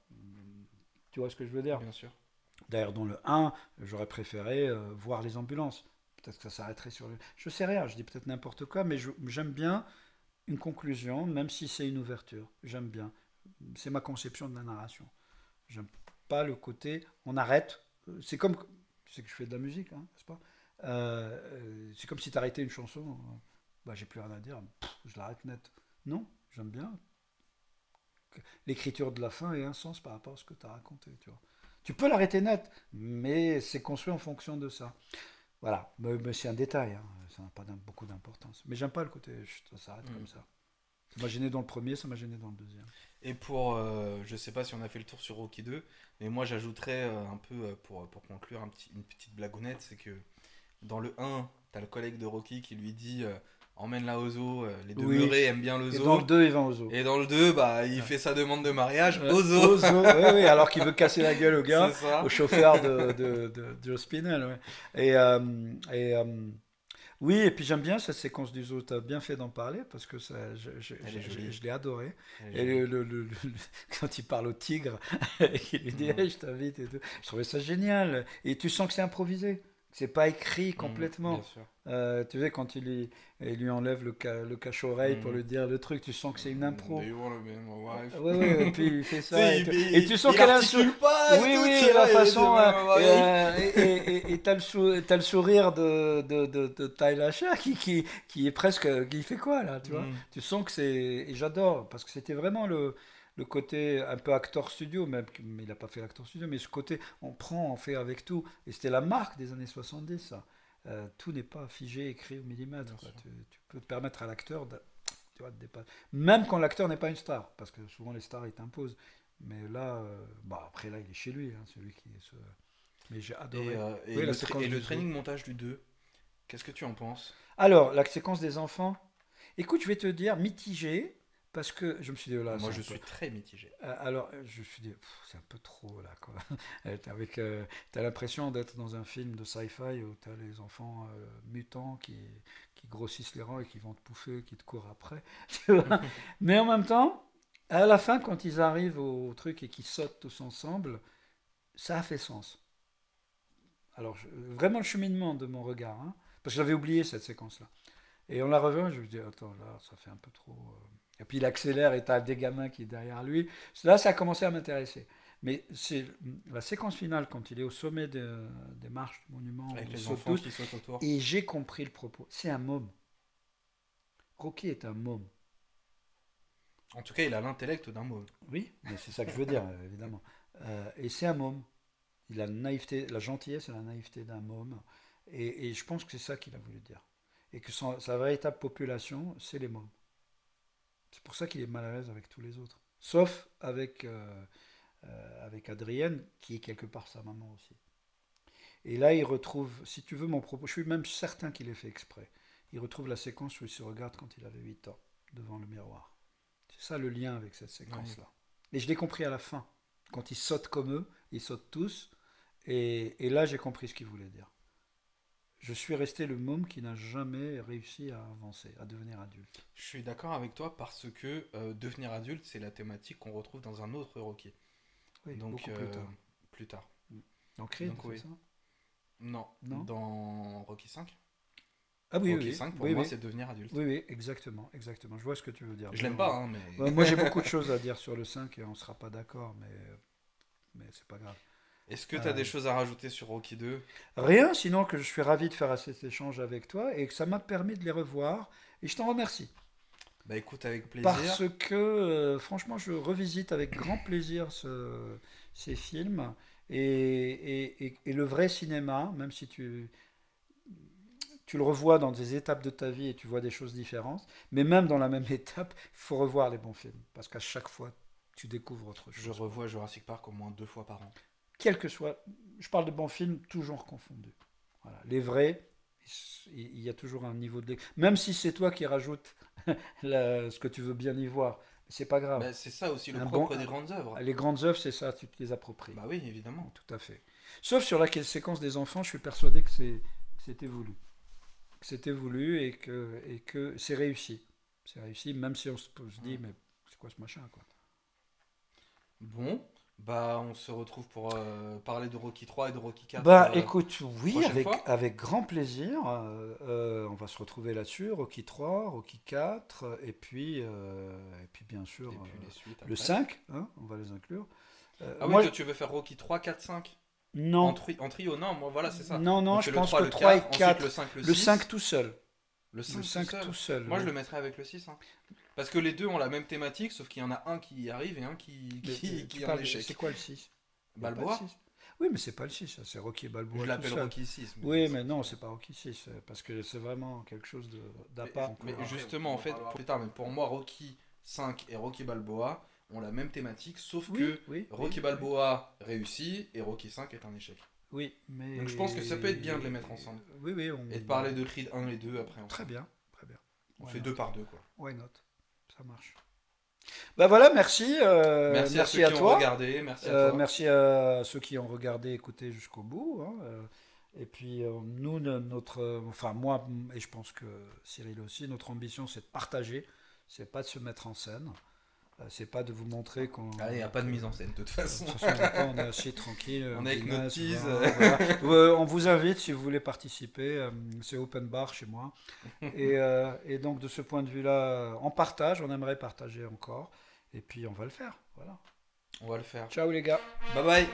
Tu vois ce que je veux dire? Bien sûr. D'ailleurs, dans le un, j'aurais préféré voir les ambulances. Peut-être que ça s'arrêterait sur le. Je sais rien, je dis peut-être n'importe quoi, mais j'aime bien une conclusion, même si c'est une ouverture. J'aime bien. C'est ma conception de la narration. J'aime pas le côté on arrête. C'est comme. Tu sais que je fais de la musique, hein, n'est-ce pas? C'est comme si tu arrêtais une chanson. Bah, j'ai plus rien à dire. Je l'arrête net. Non, j'aime bien. L'écriture de la fin ait un sens par rapport à ce que tu as raconté. Tu vois. Tu peux l'arrêter net, mais c'est construit en fonction de ça. Voilà, mais c'est un détail, hein. Ça n'a pas beaucoup d'importance. Mais j'aime pas le côté, ça s'arrête comme Mm. ça. Ça m'a gêné dans le premier, ça m'a gêné dans le deuxième. Et je sais pas si on a fait le tour sur Rocky 2, mais moi j'ajouterais un peu pour conclure une petite blagounette, c'est que dans le 1, t'as le collègue de Rocky qui lui dit emmène-la au zoo, les Oui, demeurés aiment bien le et dans le zoo. 2 il va au zoo. Et dans le 2, bah, il Ouais. fait sa demande de mariage Ouais, au zoo. au zoo, oui, oui, alors qu'il veut casser la gueule au C'est gars, ça. au chauffeur de Joe Spinell. Ouais. Et, et oui, et puis j'aime bien cette séquence du zoo, tu as bien fait d'en parler parce que ça, Elle est jolie. je l'ai adoré. Elle est Et jolie. quand il parle au tigre, et qu'il lui dit Mm. hey, je t'invite et tout, je trouvais ça génial. Et tu sens que c'est improvisé, que c'est pas écrit Bien complètement. sûr. Tu sais, quand il lui enlève le cache-oreille pour Mm. lui dire le truc, tu sens que c'est une Do impro. you wanna be my wife? Ouais, ouais, et puis il fait Tu ça. sais, Et, et tu sens il qu'elle a un sourire. articule pas et Oui, tout, tu oui, sais, la là, il dit façon. my wife. Et t'as le sourire de Tyler Share qui est presque. Qui fait quoi là, tu vois? Mm. Tu sens que c'est. Et j'adore, parce que c'était vraiment le. le côté un peu acteur studio, même, mais il n'a pas fait l'acteur studio, mais ce côté, on prend, on fait avec tout. Et c'était la marque des années 70, ça. Tout n'est pas figé, écrit au millimètre. Bien Quoi. sûr. Tu peux te permettre à l'acteur tu vois, de dépasser. Même quand l'acteur n'est pas une star, parce que souvent les stars, ils t'imposent. Mais là, bah, après, là, il est chez lui, hein, celui qui est ce... Mais j'ai adoré. Oui, la séquence Et du le zoo. training montage du 2, qu'est-ce que tu en penses? Alors, la séquence des enfants, écoute, je vais te dire mitigé, parce que je me suis dit, oh là, Moi, c'est je un peu. suis très mitigé. Alors, je me suis dit, pff, c'est un peu trop là, quoi. T'as l'impression d'être dans un film de sci-fi où t'as les enfants mutants qui grossissent les rangs et qui vont te bouffer, qui te courent après. Tu vois. Mais en même temps, à la fin, quand ils arrivent au truc et qu'ils sautent tous ensemble, ça a fait sens. Alors, vraiment le cheminement de mon regard, hein, parce que j'avais oublié cette séquence-là. Et on la revient, je me dis, attends, là, ça fait un peu trop. Et puis il accélère et t'as des gamins qui est derrière lui. Là, ça a commencé à m'intéresser. Mais c'est la séquence finale, quand il est au sommet des marches du monument, où Avec ils les sautent enfants tous, qui sautent autour. et j'ai compris le propos. C'est un môme. Rocky est un môme. En tout cas, il a l'intellect d'un môme. Oui, mais c'est ça que je veux dire, évidemment. Et c'est un môme. Il a la naïveté, la gentillesse et la naïveté d'un môme. Et je pense que c'est ça qu'il a voulu dire. Et que sa véritable population, c'est les mômes. C'est pour ça qu'il est mal à l'aise avec tous les autres. Sauf avec Adrienne, qui est quelque part sa maman aussi. Et là, il retrouve, si tu veux mon propos, je suis même certain qu'il est fait exprès. Il retrouve la séquence où il se regarde quand il avait 8 ans, devant le miroir. C'est ça le lien avec cette Oui. séquence-là. Et je l'ai compris à la fin. Quand ils sautent comme eux, ils sautent tous. Et là, j'ai compris ce qu'il voulait dire. Je suis resté le môme qui n'a jamais réussi à avancer, à devenir adulte. Je suis d'accord avec toi parce que devenir adulte, c'est la thématique qu'on retrouve dans un autre Rocky. Oui, Donc, beaucoup plus tard. plus tard. Dans Creed, Donc, c'est oui. ça? Non, Non? dans Rocky 5. Ah oui, Rocky oui, 5, pour oui, moi, oui. c'est devenir adulte. Oui, oui, exactement, exactement. Je vois ce que tu veux dire. Je l'aime pas, hein, mais. Moi, j'ai beaucoup de choses à dire sur le 5 et on ne sera pas d'accord, mais c'est pas grave. Est-ce que tu as Euh, des choses à rajouter sur Rocky 2? Rien, sinon que je suis ravi de faire cet échange avec toi et que ça m'a permis de les revoir. Et je t'en remercie. Bah écoute, avec plaisir. Parce que, franchement, je revisite avec grand plaisir ces films et le vrai cinéma, même si tu le revois dans des étapes de ta vie et tu vois des choses différentes, mais même dans la même étape, il faut revoir les bons films. Parce qu'à chaque fois, tu découvres autre Je chose. revois Jurassic Park au moins 2 fois par an. Quel que soit, je parle de bons films, toujours confondus. Voilà. Les vrais, il y a toujours un niveau de... Même si c'est toi qui rajoutes ce que tu veux bien y voir, c'est pas grave. Bah, c'est ça aussi le Un bon, propre des grandes œuvres. les grandes œuvres, c'est ça, tu te les appropries. Bah oui, évidemment. Tout à fait. Sauf sur la séquence des enfants, je suis persuadé que c'était voulu. Que c'était voulu et que c'est réussi. C'est réussi, même si on se dit, Mm. mais c'est quoi ce machin, quoi. Bon, bah on se retrouve pour parler de Rocky 3 et de Rocky 4 Bah écoute, oui, prochaine fois. avec grand plaisir. On va se retrouver là-dessus, Rocky 3, Rocky 4, et puis bien sûr Et puis les suites le après. 5, hein, on va les inclure. Ah oui, Moi, toi tu veux faire Rocky 3, 4, 5 non, en trio? Non, moi voilà, c'est ça. non, On non, fait je le pense 3, que le 3 et 4, ensuite 4, le 5, le le 5 6. tout seul. Le Le 5 tout 5 seul. tout seul, Moi je oui. le mettrais avec le 6, hein. Parce que les deux ont la même thématique, sauf qu'il y en a un qui y arrive et un qui, Mais, qui tu est en parles échec. c'est quoi le 6? Il n'y a pas de Balboa? 6. Oui, mais c'est pas le 6, ça, c'est Rocky et Je Balboa tout l'appelle seul. Rocky 6. Oui, mais non, c'est pas Rocky 6, parce que c'est vraiment quelque chose d'à Mais, part. mais justement, en fait, plus tard, mais pour moi, Rocky 5 et Rocky Balboa ont la même thématique, sauf Oui, que oui, Rocky oui, Balboa réussit et Rocky 5 est un échec. oui, mais... Donc je pense que ça peut être bien de les mettre ensemble. Oui, oui, Et de parler de Creed 1 et 2 après Très ensemble. bien, très bien. On Why fait not? 2 par 2 quoi. Why not? Ça marche. Ben voilà, merci. Merci à ceux Merci à qui ont toi. regardé, merci à toi. Merci à ceux qui ont regardé, écouté jusqu'au bout, hein. Et puis nous, enfin moi, et je pense que Cyril aussi, notre ambition c'est de partager, c'est pas de se mettre en scène, c'est pas de vous montrer qu'on... Allez, il n'y a pas de mise en scène de toute façon. De toute façon, on est assis tranquille. On est avec notre Guinness, tease. voilà. On vous invite si vous voulez participer. C'est open bar chez moi. Et donc de ce point de vue-là, on partage, on aimerait partager encore. Et puis on va le faire. Voilà. On va le faire. Ciao les gars. Bye bye.